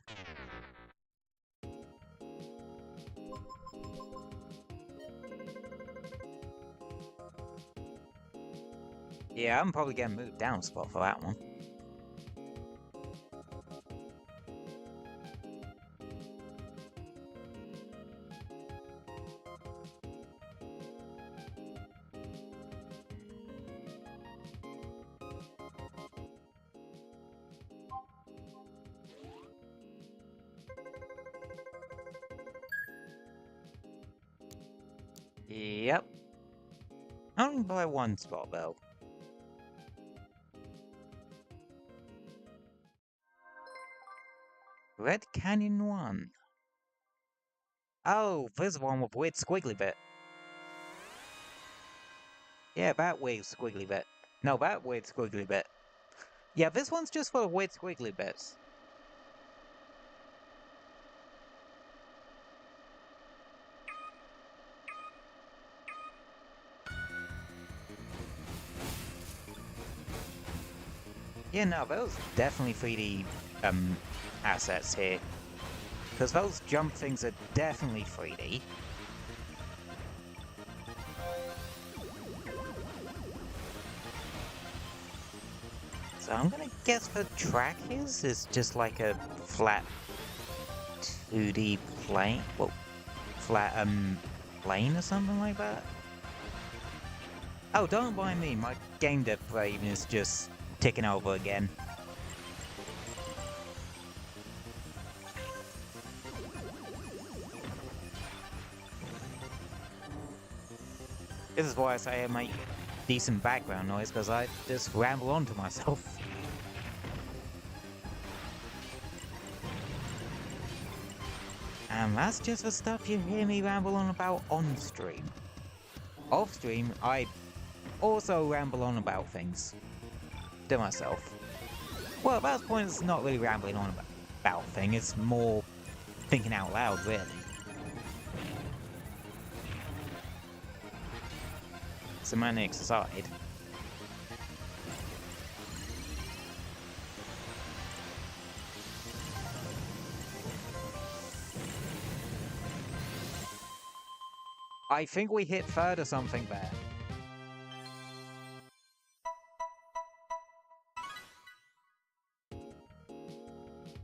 Yeah, I'm probably getting moved down a spot for that one. Yep. Only by one spot though. Red Canyon 1. Oh, this one with weird squiggly bit. Yeah, that weird squiggly bit. No, that weird squiggly bit. Yeah, this one's just for the weird squiggly bits. Yeah, no, those definitely 3D assets here. Because those jump things are definitely 3D. So I'm gonna guess the track is just like a flat 2D plane. Well, flat plane or something like that. Oh, don't mind me, my game dev brain is just ticking over again. This is why I say I make decent background noise, because I just ramble on to myself. And that's just the stuff you hear me ramble on about on stream. Off stream, I also ramble on about things. To myself. Well, at that point, it's not really rambling on about things, it's more thinking out loud, really. Semantics aside. I think we hit third or something there.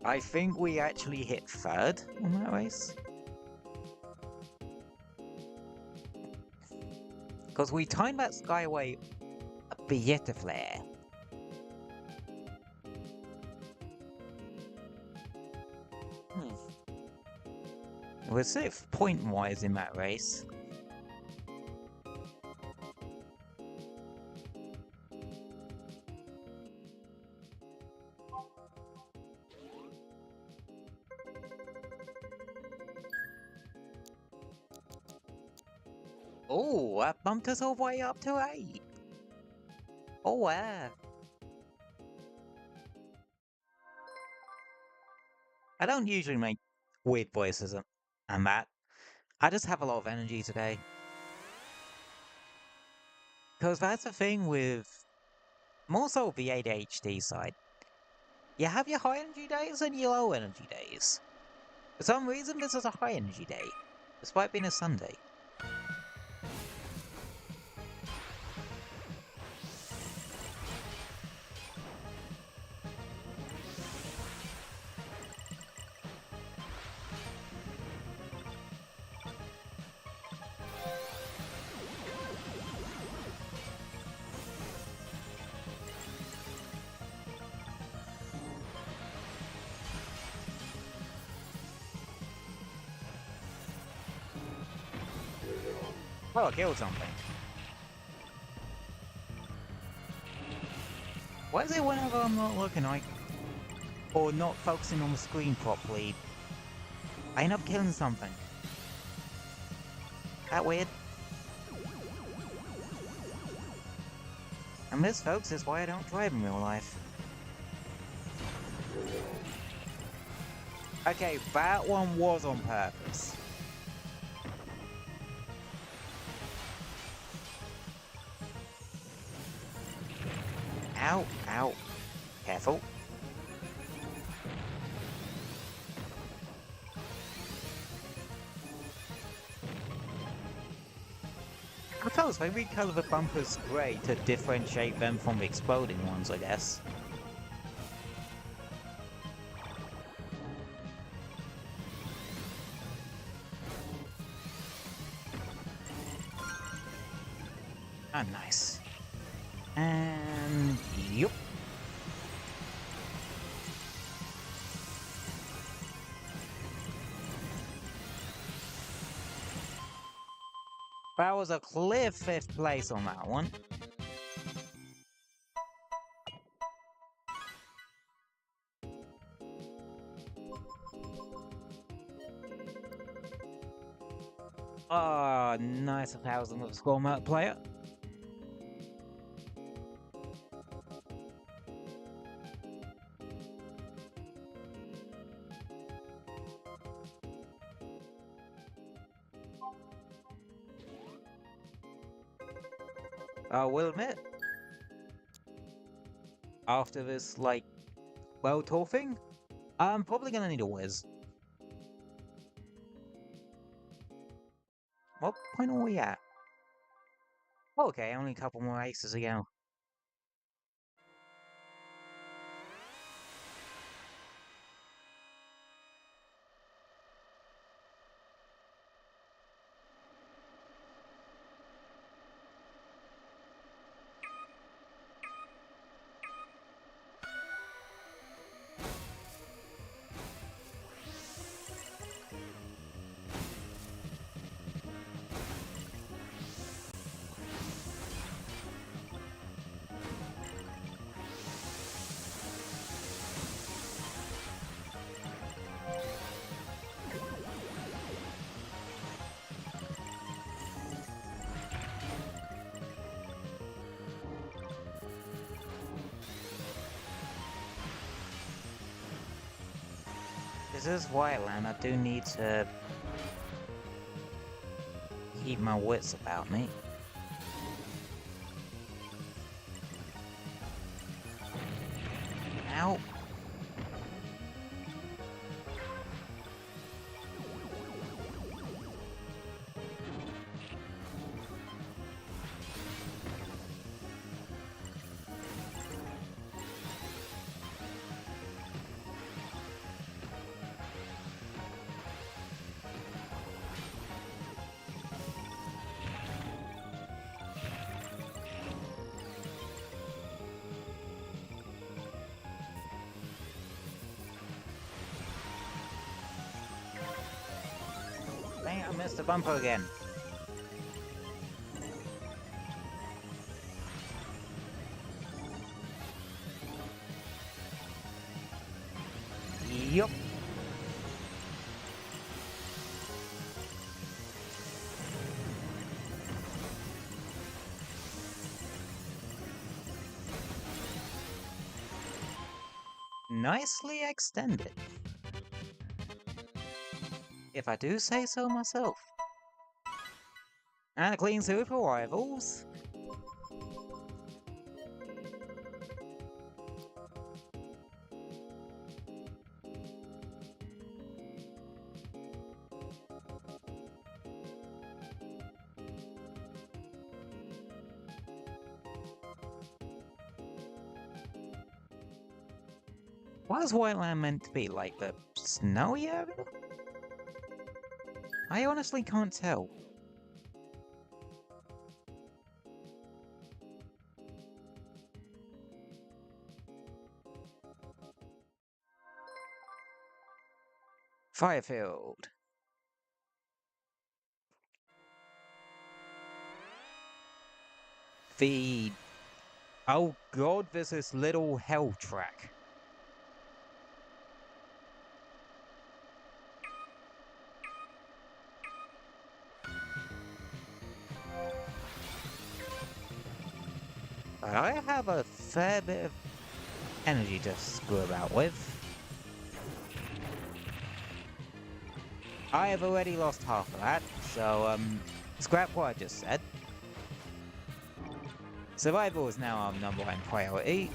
I think we actually hit third on that race. Because we timed that Skyway a bit flare. We're 6th point-wise in that race. Oh, that bumped us all the way up to 8. Oh, wow. I don't usually make weird voices and that. I just have a lot of energy today. Because that's the thing with more so the ADHD side. You have your high energy days and your low energy days. For some reason, this is a high energy day, despite being a Sunday. Oh, I killed something. Why is it whenever I'm not looking, or not focusing on the screen properly, I end up killing something? That weird? And this, folks, is why I don't drive in real life. Okay, that one was on purpose. Ow, ow. Careful. I suppose they recolor the bumpers grey to differentiate them from the exploding ones, I guess. Ah, nice. And... yup. That was a clear 5th place on that one. Ah, nice 1,000 of score multiplier. I will admit, after this, like, world tour thing, I'm probably gonna need a whiz. What point are we at? Okay, only a couple more aces to go. This is Wildland, I do need to keep my wits about me. Ow. Dang it, I missed the bumper again. Yup. Nicely extended, if I do say so myself. And a clean sweep for rivals. What is Whiteland meant to be, like the snowy area? I honestly can't tell. Firefield. the... Oh god, there's this little hell track. I have a fair bit of energy to screw about with. I have already lost half of that, so scrap what I just said. Survival is now our #1 priority.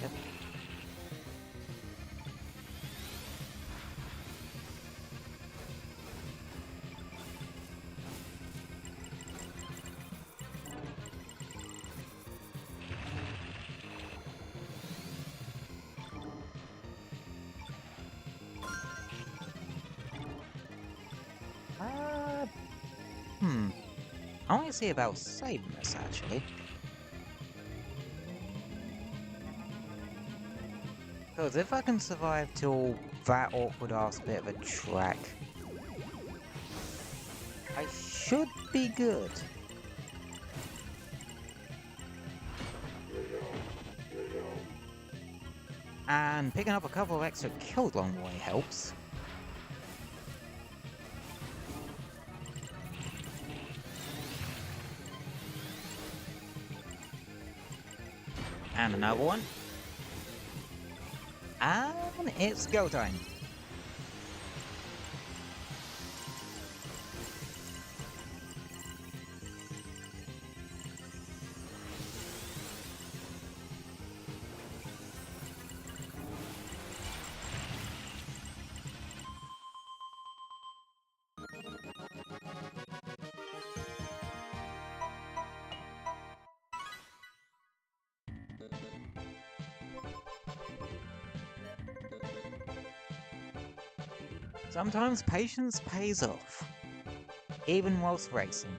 Yep. I want to see about saving this, actually. Because if I can survive till that awkward-ass bit of a track, I should be good. And picking up a couple of extra kills along the way helps. And another one. And it's go time. Sometimes patience pays off, even whilst racing.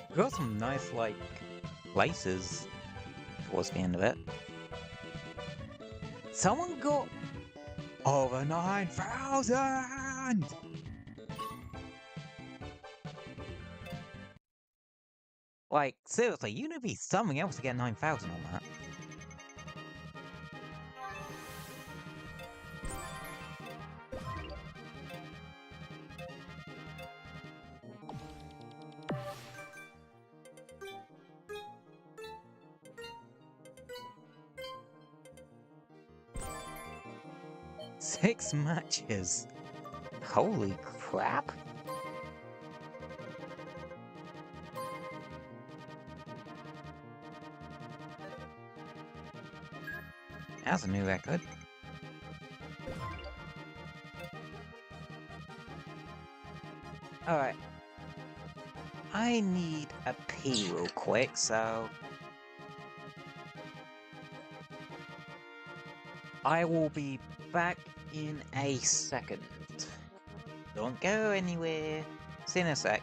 We got some nice, like, places towards the end of it. Someone got over 9,000! Like, seriously, you need to be something else to get 9,000 on that. Six matches. Holy crap. That's a new record. Alright. I need a pee real quick, so... I will be back in a second. Don't go anywhere. See you in a sec.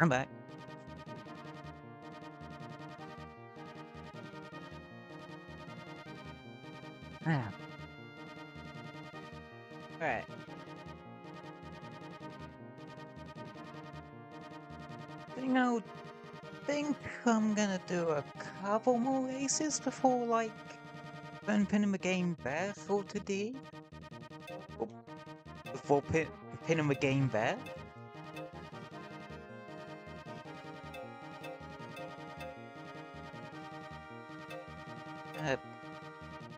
I'm back. Ah, right. I think I'm gonna do a couple more races before, like, pinning the game there for today. Or before pinning the game there. Uh,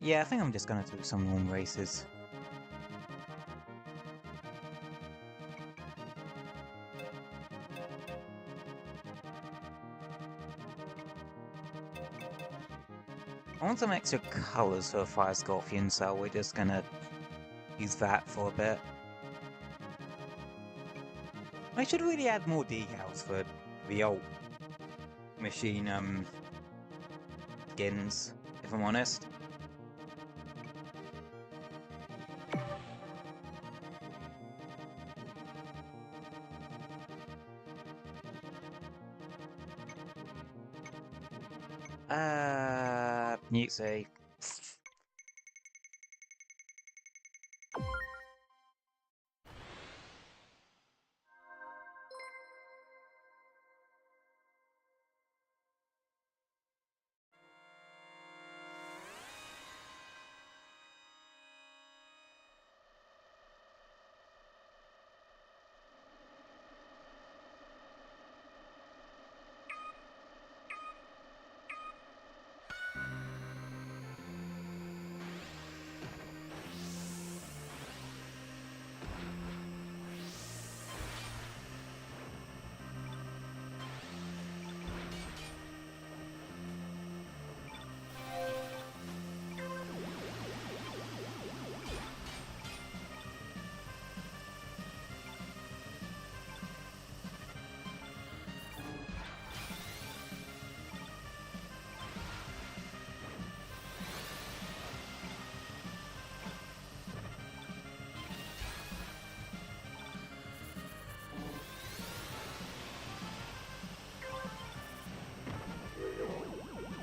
yeah, I think I'm just gonna do some long races. I want some extra colours for Fire Scorpion, so we're just gonna use that for a bit. I should really add more decals for the old machine skins, if I'm honest. Mutzy.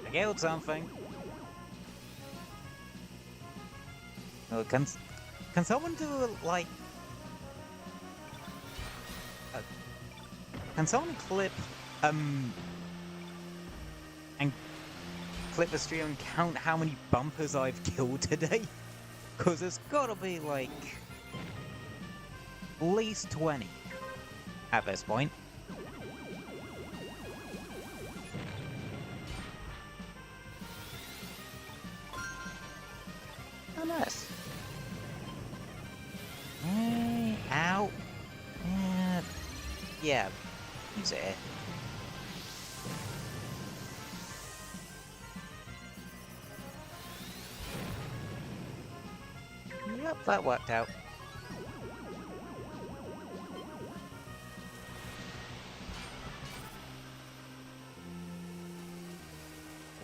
I killed something. Oh, can someone do like? Uh, can someone clip and clip the stream and count how many bumpers I've killed today? Cause it's gotta be like at least 20 at this point. Oh, nice. Ow. Yeah, use it. Yep, that worked out.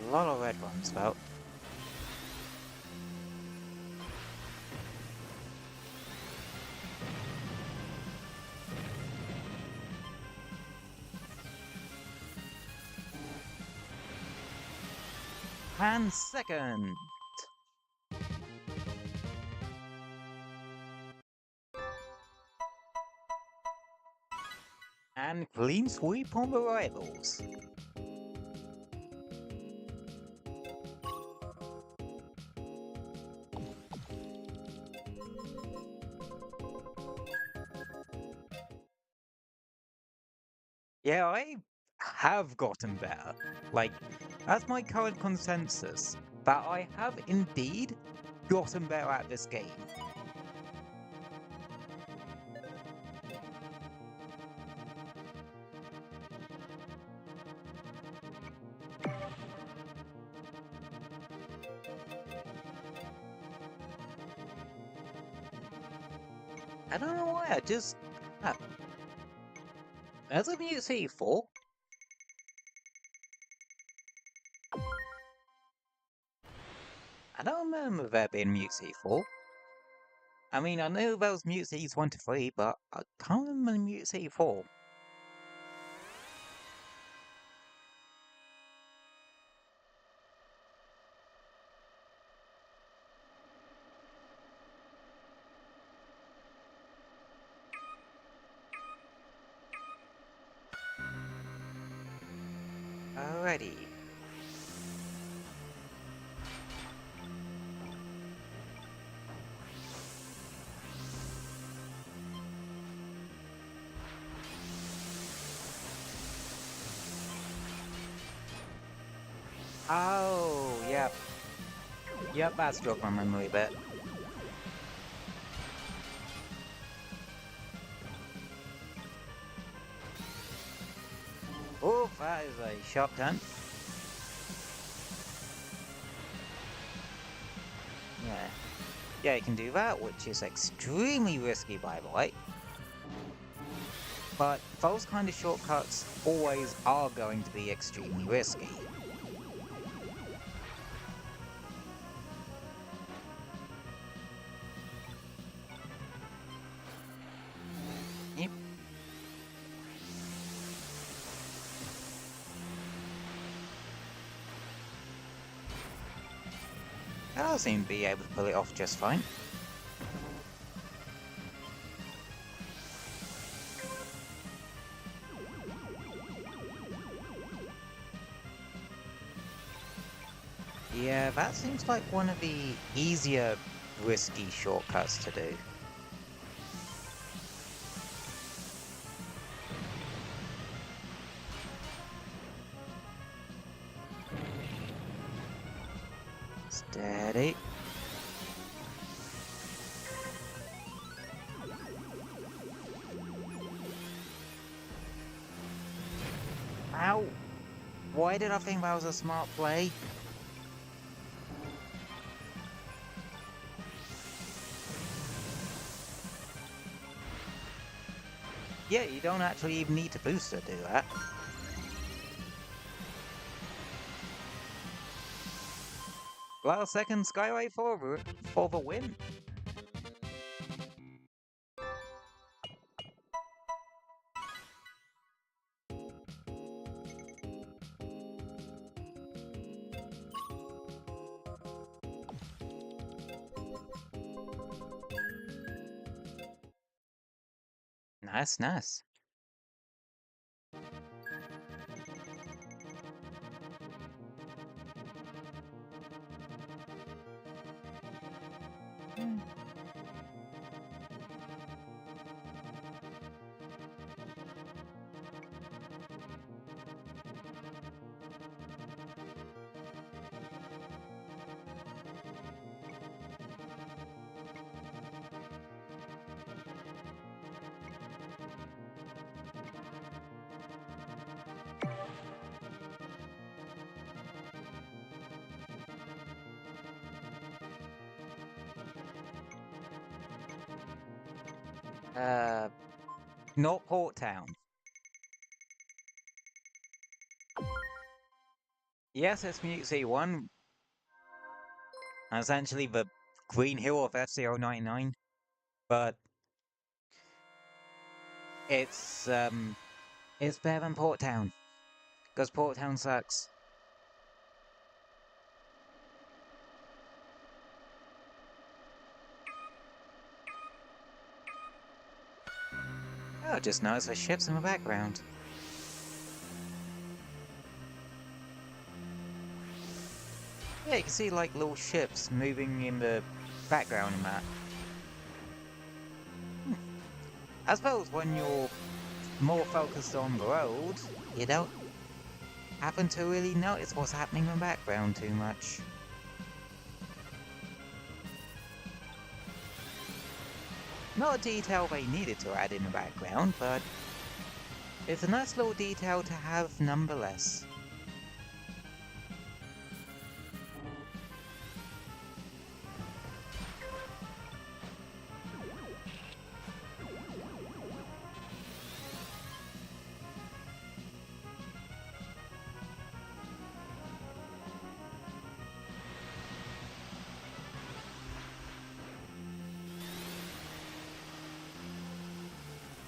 A lot of red ones about. And second. And clean sweep on the rivals. Yeah, I have gotten better. Like, that's my current consensus, that I have indeed gotten better at this game. I don't know why, I just... As a Mute 4, I don't remember there being Mute 4. I mean, I know there was Mute 1 to 3, but I can't remember Mute 4. Alrighty. Oh, yep. Yep, that's jogged my memory a bit. Oh, that is a sharp turn. Yeah. Yeah, you can do that, which is extremely risky, by the way. But those kind of shortcuts always are going to be extremely risky. Yep. I'll seem to be able to pull it off just fine. Yeah, that seems like one of the easier risky shortcuts to do. Steady. Ow! Why did I think that was a smart play? Yeah, you don't actually even need to boost to do that. Last second Skyway forward for the win. Nice, nice. Not Port Town. Yes, it's Mute Z1. Essentially the Green Hill of F-099. But it's better than Port Town. Because Port Town sucks. Oh, just notice the ships in the background. Yeah, you can see like little ships moving in the background in that. I suppose when you're more focused on the road, you don't happen to really notice what's happening in the background too much. Not a detail they needed to add in the background, but it's a nice little detail to have nonetheless.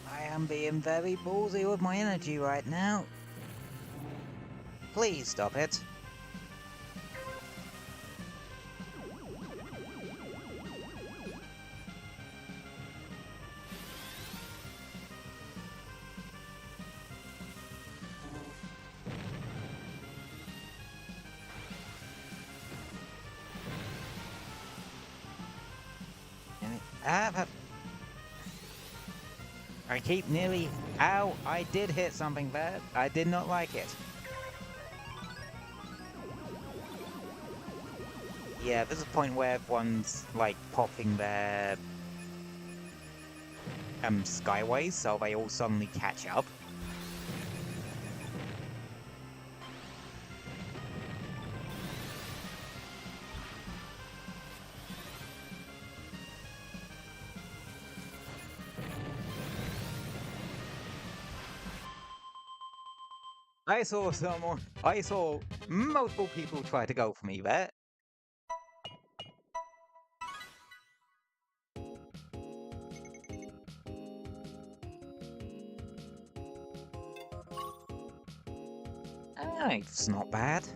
I am being very ballsy with my energy right now. Please stop it. but I keep nearly... Ow! I did hit something bad. I did not like it. Yeah, there's a point where everyone's, like, popping their... skyways, so they all suddenly catch up. I saw multiple people try to go for me there. It's not bad.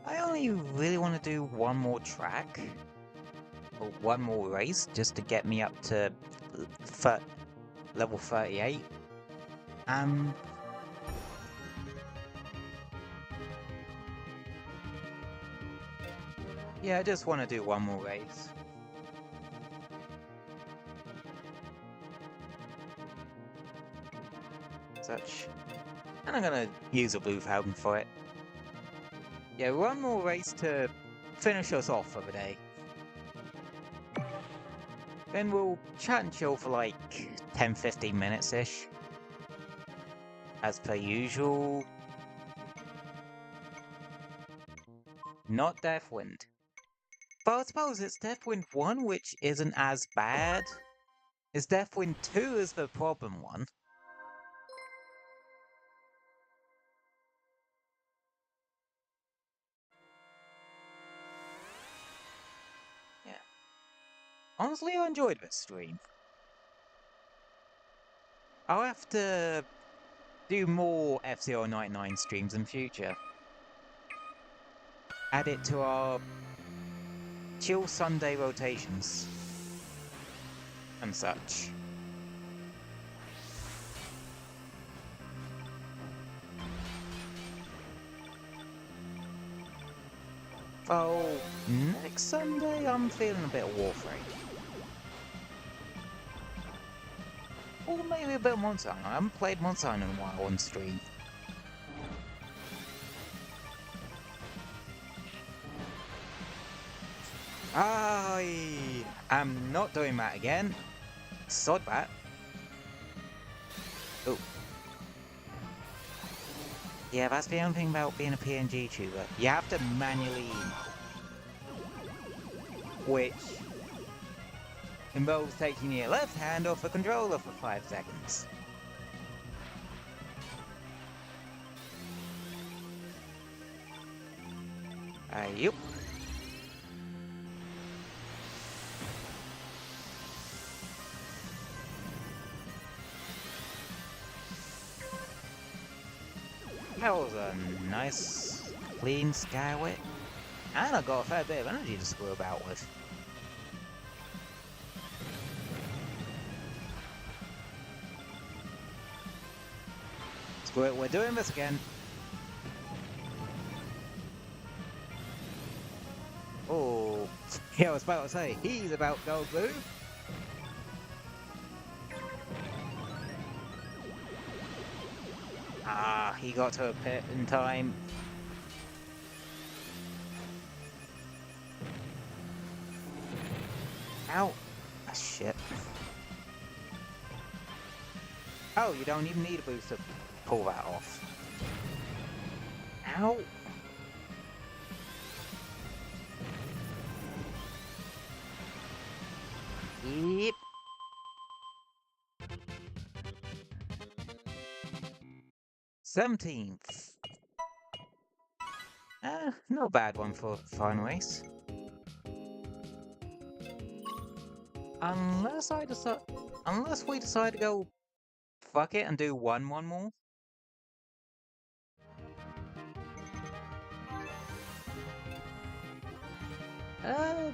I only really want to do one more track, or one more race, just to get me up to level 38. Yeah, I just want to do one more race. Such. And I'm gonna use a blue falcon for it. Yeah, one more race to finish us off for the day. Then we'll chat and chill for like 10-15 minutes-ish. As per usual. Not Deathwind. But I suppose it's Deathwind 1 which isn't as bad. It's Deathwind 2 is the problem one. Yeah. Honestly, I enjoyed this stream. I'll have to do more F-Zero 99 streams in future. Add it to our chill Sunday rotations. And such. Oh, next Sunday I'm feeling a bit of Warframe. Or maybe a bit of Monster Hunter. I haven't played Monster Hunter in a while on stream. I am not doing that again. Sod that. Oh. Yeah, that's the only thing about being a PNG tuber. You have to manually... Which involves taking your left hand off the controller for 5 seconds. Yup. That was a nice, clean skyway. And I got a fair bit of energy to screw about with. Screw it, we're doing this again. Oh, yeah, I was about to say, he's about to go blue. Ah, he got to a pit in time. Ow. Ah, shit. Oh, you don't even need a boost to pull that off. Ow. Yep. '17th. No bad one for final race. Unless we decide to go fuck it and do one more. Uh,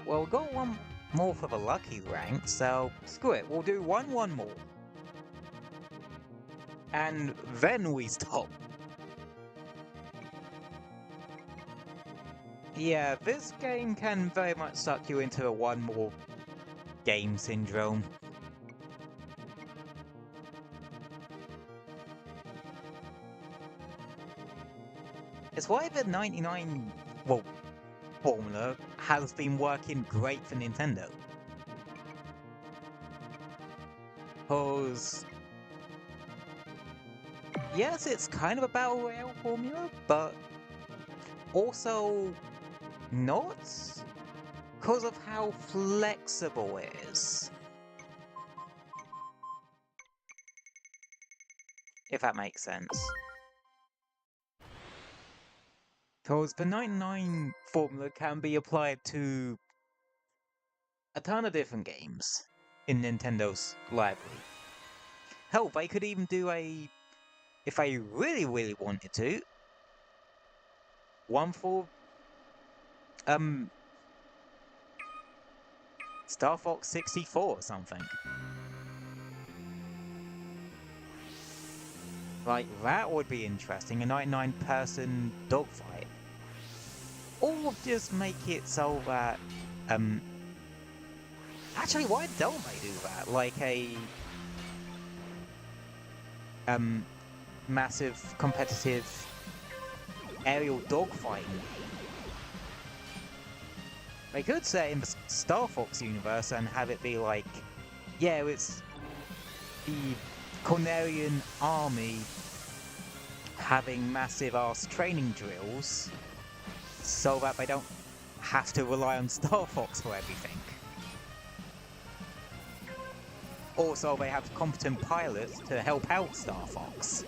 well, we got one more for the lucky rank, so screw it, we'll do one more. And then we stop. Yeah, this game can very much suck you into a one more game syndrome. It's why the 99, well, formula has been working great for Nintendo. Because, yes, it's kind of a battle royale formula, but also not, because of how flexible it is. If that makes sense. Because the 99 formula can be applied to a ton of different games in Nintendo's library. Hell, they could even do a, if they really wanted to, one for, Star Fox 64 or something. Like, that would be interesting, a 99-person dogfight. Or just make it so that, actually, why don't they do that? Like a, massive competitive aerial dogfighting. They could say in the Star Fox universe and have it be like, yeah, it's the Cornelian army having massive ass training drills so that they don't have to rely on Star Fox for everything. Also, they have competent pilots to help out Star Fox.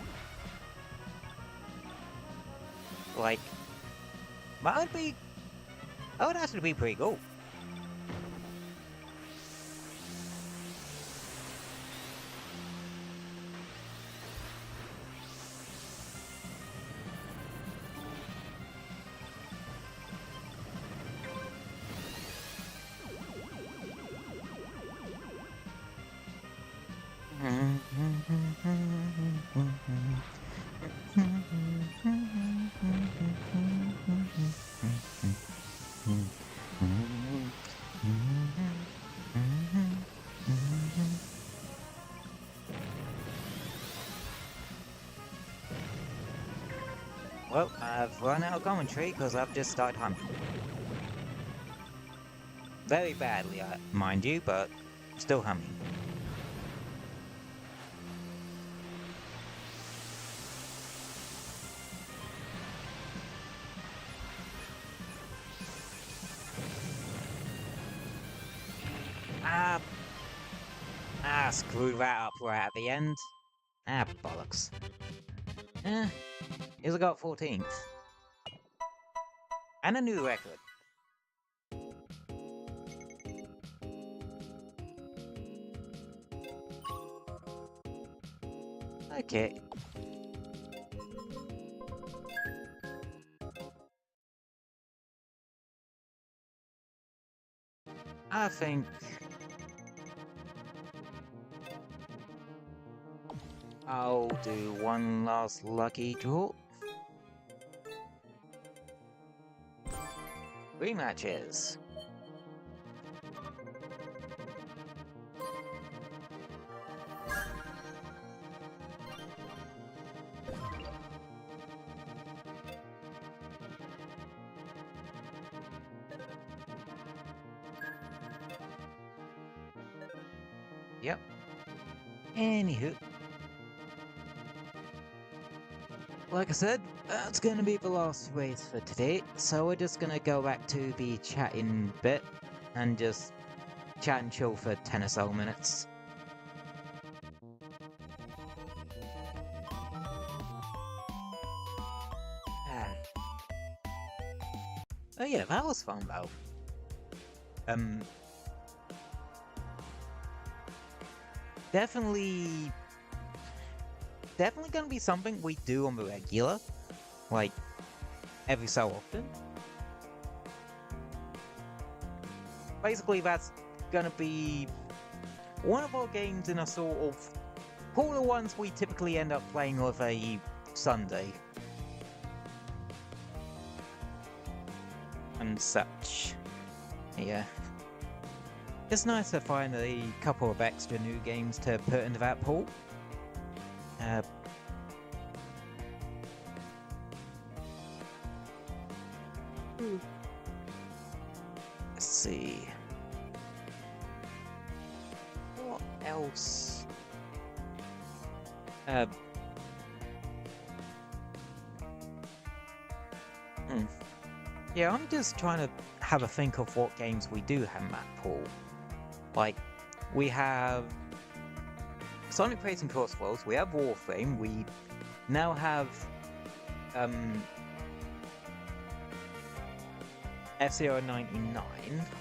Like, that would actually be pretty cool. Well, I've run out of commentary because I've just started humming. Very badly, mind you, but still humming. Screw that up right at the end. Bollocks. Here's I got 14th. And a new record. Okay. I think I'll do one last lucky draw. Rematches. Yep. Anywho. Like I said, that's gonna be the last race for today, so we're just gonna go back to the chatting bit and just chat and chill for 10 or so minutes. Oh yeah, that was fun though. Definitely gonna be something we do on the regular, like every so often. basically that's gonna be one of our games in a sort of all the ones we typically end up playing of a Sunday. And such. Yeah. It's nice to find a couple of extra new games to put into that pool. Let's see. What else? Yeah, I'm just trying to have a think of what games we do have in that pool. Like, we have Sonic Racing Crossworlds, we have Warframe, we now have F-Zero 99.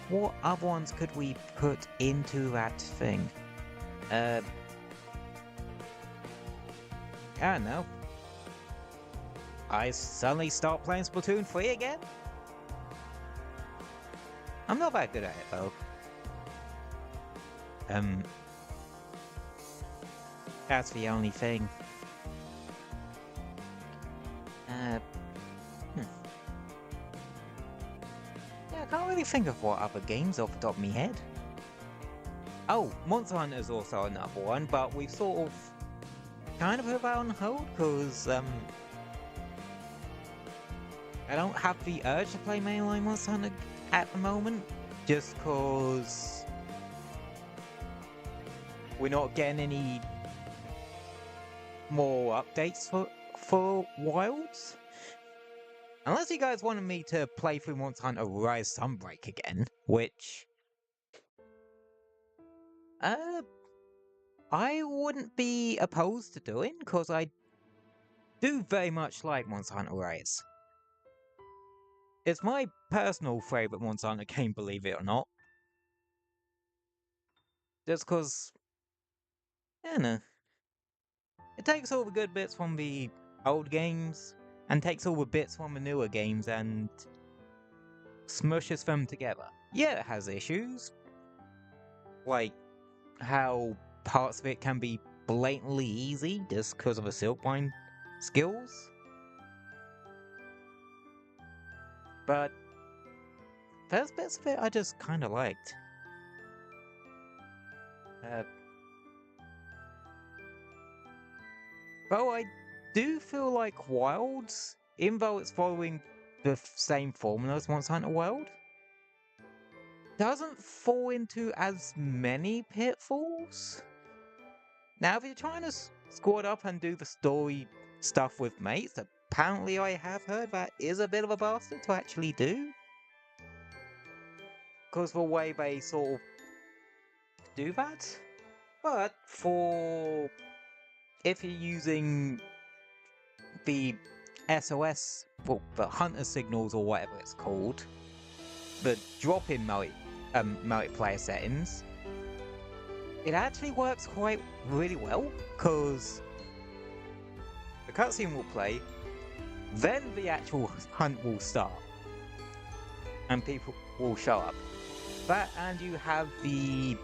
What other ones could we put into that thing? I don't know. I suddenly start playing Splatoon 3 again? I'm not that good at it though. That's the only thing. Yeah, I can't really think of what other games off the top of my head. Oh, Monster Hunter is also another one, but we've sort of kind of put that on hold because I don't have the urge to play mainline Monster Hunter at the moment, just because we're not getting any more updates for Wilds. Unless you guys wanted me to play through Monster Hunter Rise Sunbreak again, which I wouldn't be opposed to doing, because I do very much like Monster Hunter Rise. It's my personal favourite Monster Hunter game, believe it or not. Just because, I don't know. It takes all the good bits from the old games, and takes all the bits from the newer games, and smushes them together. Yeah, it has issues. Like, how parts of it can be blatantly easy just because of the Silkbind skills. But those bits of it I just kind of liked. Though I do feel like Wilds, even though it's following the same formula as Monster Hunter World, doesn't fall into as many pitfalls. Now, if you're trying to squad up and do the story stuff with mates, apparently I have heard that is a bit of a bastard to actually do. Because the way they sort of do that. But for if you're using the SOS, well, the hunter signals or whatever it's called, the drop-in multiplayer settings, it actually works quite really well, because the cutscene will play, then the actual hunt will start, and people will show up. That, and you have the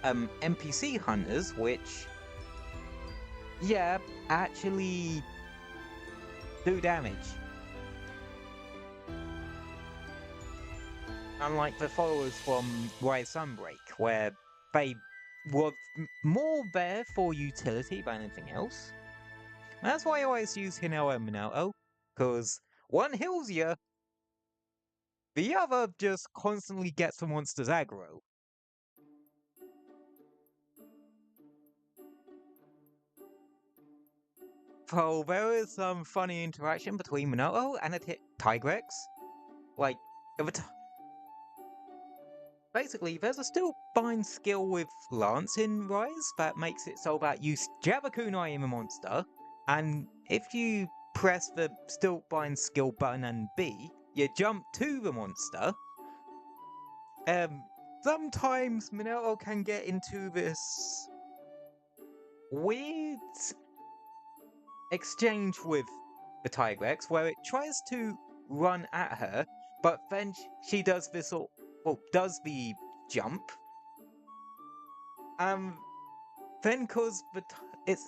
NPC hunters, which, yeah, actually do damage. Unlike the followers from Rise Sunbreak, where they were more there for utility than anything else. And that's why I always use Hinao and Minato, because one heals you, the other just constantly gets the monster's aggro. So there is some funny interaction between Minato and a Tigrex. Like, basically, there's a still bind skill with Lance in Rise that makes it so that you jab a kunai in the monster, and if you press the still bind skill button and B, you jump to the monster. Sometimes Minato can get into this weird exchange with the Tigrex where it tries to run at her, but then she does this sort well, does the jump. Then cause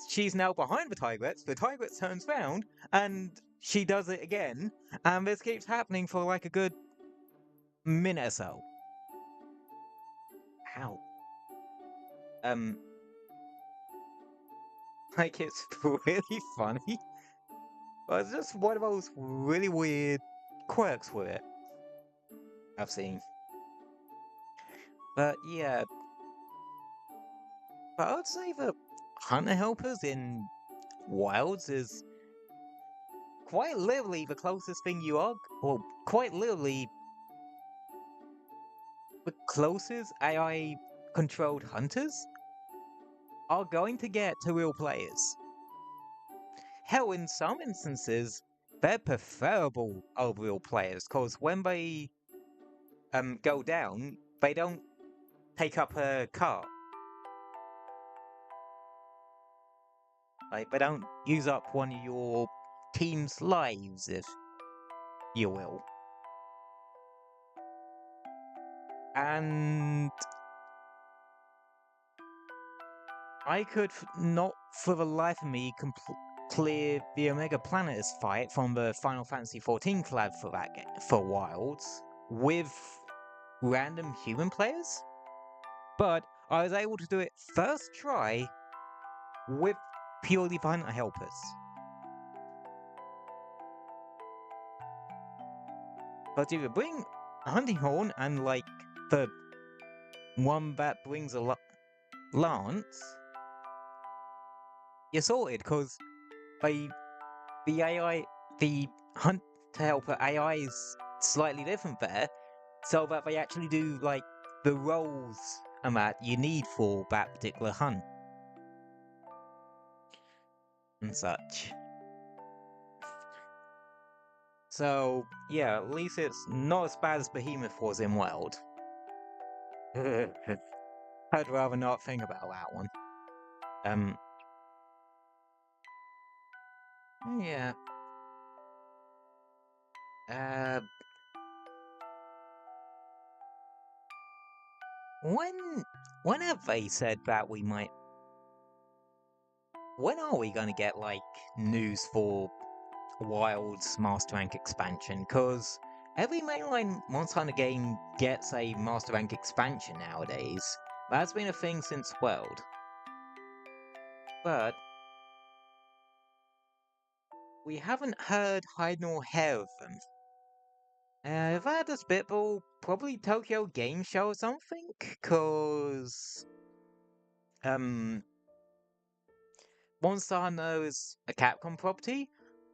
she's now behind the Tigrex turns round and she does it again, and this keeps happening for like a good minute or so. How? Like it's really funny. But it's just one of those really weird quirks with it I've seen. But yeah. But I would say that Hunter Helpers in Wilds is quite literally the closest thing you are, well, quite literally the closest AI controlled hunters are going to get to real players. Hell, in some instances, they're preferable over real players, because when they go down, they don't take up a cart. Like, they don't use up one of your team's lives, if you will. And I could not for the life of me clear the Omega Planets fight from the Final Fantasy XIV collab for that game, for Wilds, with random human players. But I was able to do it first try with purely Hunter Helpers. But if you bring a hunting horn and like the one that brings a lance, you're sorted, because the AI, the Hunter Helper AI is slightly different there, so that they actually do like the roles and that you need for that particular hunt and such. So yeah, at least it's not as bad as Behemoth was in World. I'd rather not think about that one. Yeah. When have they said that we might? When are we gonna get like news for Wild's Master Rank expansion? Because every mainline Monster Hunter game gets a Master Rank expansion nowadays. That's been a thing since World. But we haven't heard hide nor hair of them. If I had to spitball, probably Tokyo Game Show or something, cause Monster Hunter is a Capcom property,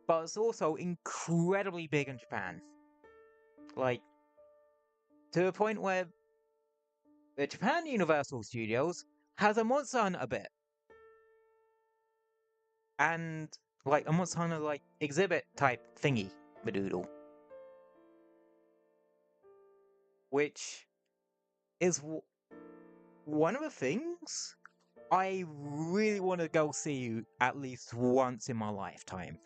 but it's also incredibly big in Japan. Like, to the point where the Japan Universal Studios has a Monster Hunter bit. And, like, a Monster Hunter, like, exhibit type thingy, Madoodle. Which is one of the things I really want to go see at least once in my lifetime.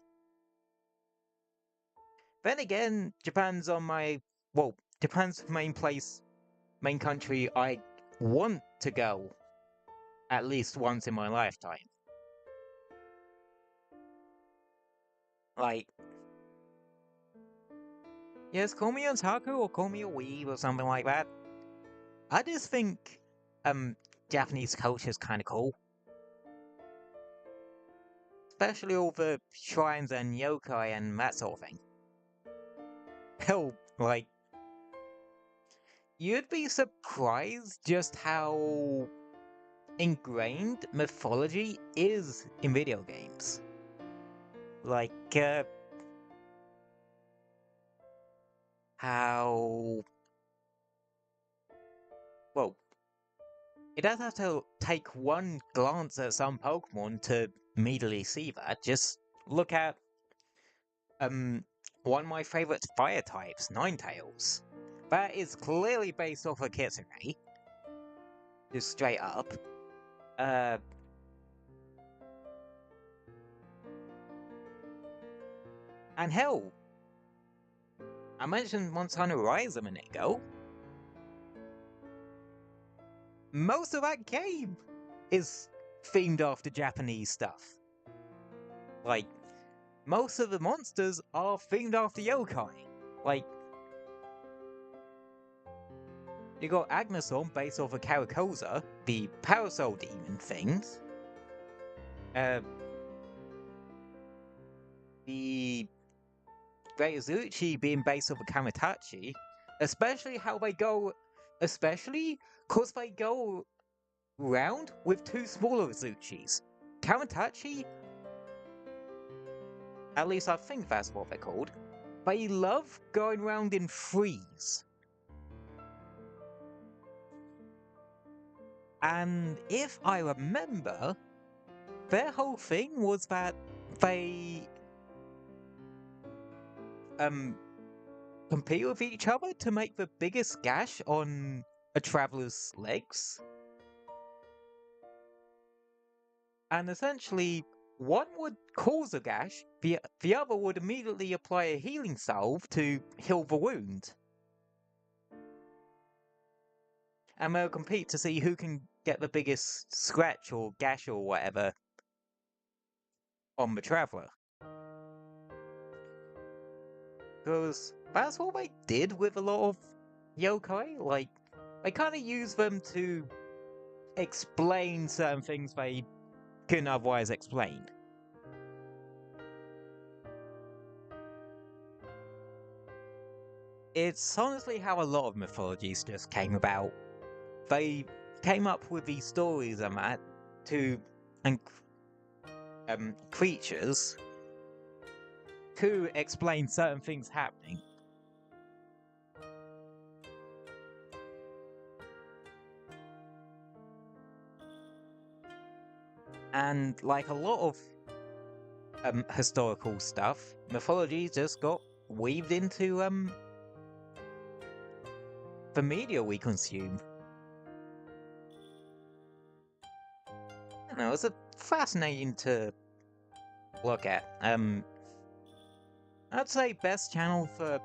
Then again, Japan's main country I want to go at least once in my lifetime. Like, yes, call me otaku or call me a weeb or something like that. I just think, Japanese culture is kind of cool. Especially all the shrines and yokai and that sort of thing. Hell, like, you'd be surprised just how ingrained mythology is in video games. Like, how... Well, it doesn't have to take one glance at some Pokemon to immediately see that. Just look at, one of my favorite fire types, Ninetales. That is clearly based off of Kitsune. Just straight up. And hell, I mentioned Monster Hunter Rise a minute ago. most of that game is themed after Japanese stuff. Like, most of the monsters are themed after yokai. Like, you got Agneson based off of Karakoza, the parasol demon things. The Great Azuchi being based off of Kamitachi, especially because they go round with two smaller Azuchis. Kamitachi, at least I think that's what they're called, they love going round in threes. And if I remember, their whole thing was that they compete with each other to make the biggest gash on a traveler's legs. And essentially, one would cause a gash, the other would immediately apply a healing salve to heal the wound. And they'll compete to see who can get the biggest scratch or gash or whatever on the traveler. Because that's what they did with a lot of yokai. Like, they kind of use them to explain certain things they couldn't otherwise explain. It's honestly how a lot of mythologies just came about. They came up with these stories and that and creatures to explain certain things happening. And like a lot of historical stuff, mythology just got weaved into the media we consume. I don't know, it's fascinating to look at. I'd say best channel for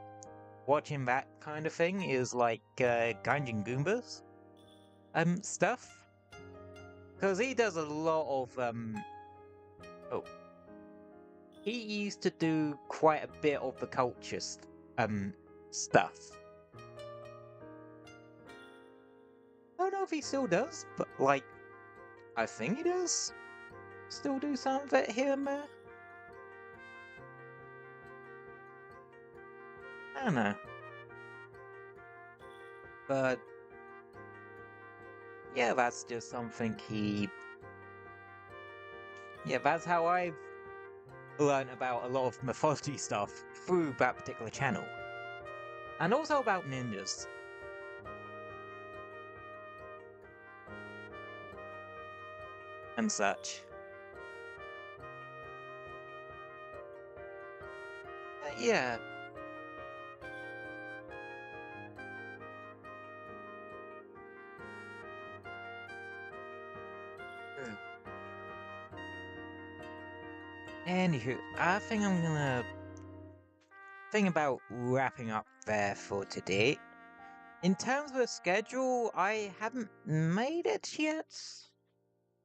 watching that kind of thing is like Ganjin Goombas stuff. Because he does a lot of he used to do quite a bit of the culture stuff. I don't know if he still does, but like, I think he does still do some of it here and there. I don't know. But yeah, that's just something that's how I've learned about a lot of mythology stuff through that particular channel. And also about ninjas. And such. Yeah. Anywho, I think I'm gonna think about wrapping up there for today. In terms of the schedule, I haven't made it yet.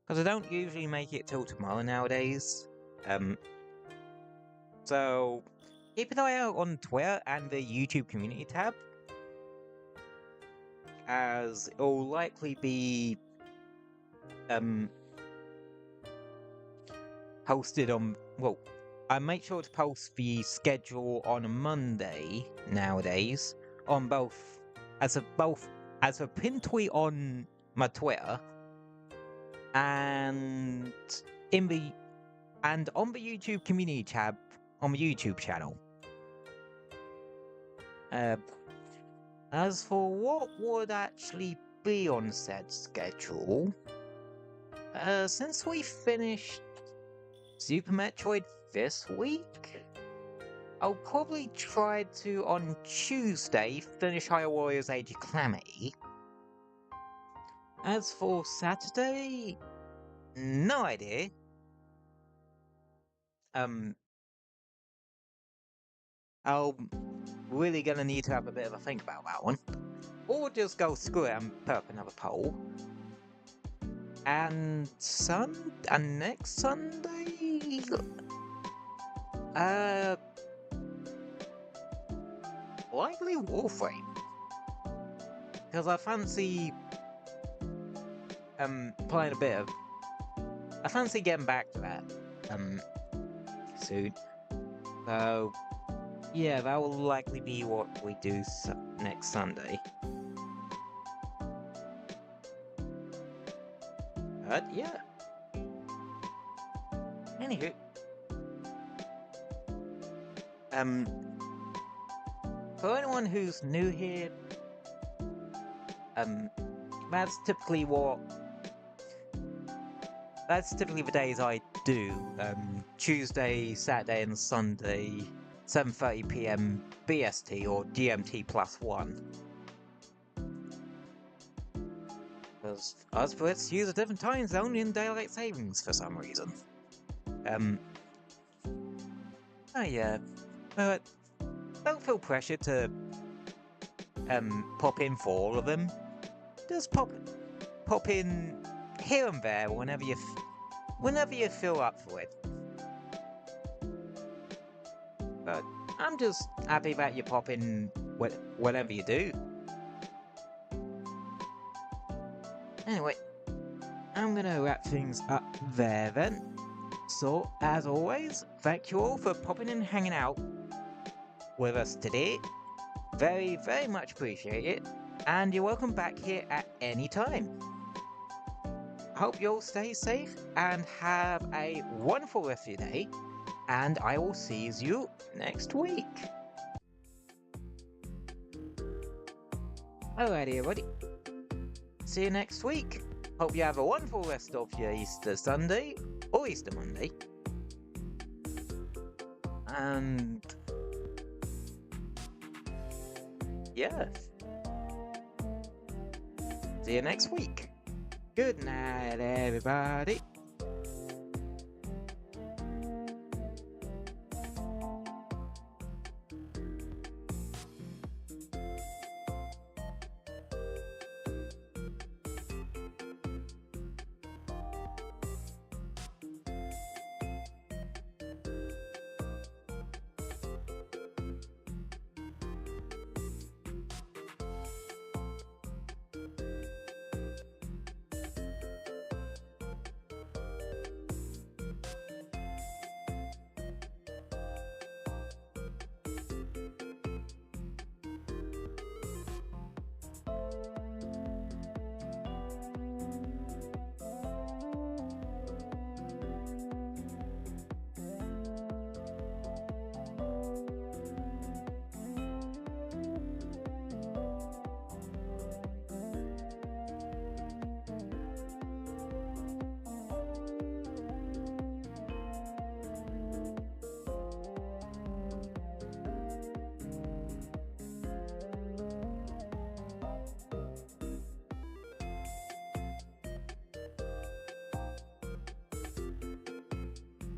Because I don't usually make it till tomorrow nowadays. So keep an eye out on Twitter and the YouTube community tab, as it will likely be posted on, well, I make sure to post the schedule on a Monday nowadays on both as a pin tweet on my Twitter and on the YouTube community tab on the YouTube channel. As for what would actually be on said schedule, since we finished Super Metroid this week, I'll probably try to, on Tuesday, finish Hyrule Warriors Age of Calamity. As for Saturday, no idea. I'll really gonna need to have a bit of a think about that one. Or just go screw it and put up another poll. And next Sunday, likely Warframe, because I fancy playing a bit of. I fancy getting back to that soon. So yeah, that will likely be what we do next Sunday. But yeah. Anywho, for anyone who's new here, that's typically the days I do. Tuesday, Saturday, and Sunday, 7:30 PM BST or GMT +1. Because us Brits use a different time zone in daylight savings for some reason. Oh yeah, but don't feel pressure to pop in for all of them. Just pop in here and there whenever you feel up for it. But I'm just happy that you pop in whatever you do. Anyway, I'm gonna wrap things up there then. So, as always, thank you all for popping in and hanging out with us today. Very, very much appreciate it. And you're welcome back here at any time. Hope you all stay safe and have a wonderful rest of your day. And I will see you next week. Alrighty, everybody. See you next week. Hope you have a wonderful rest of your Easter Sunday or Easter Monday. And yeah. See you next week. Good night, everybody.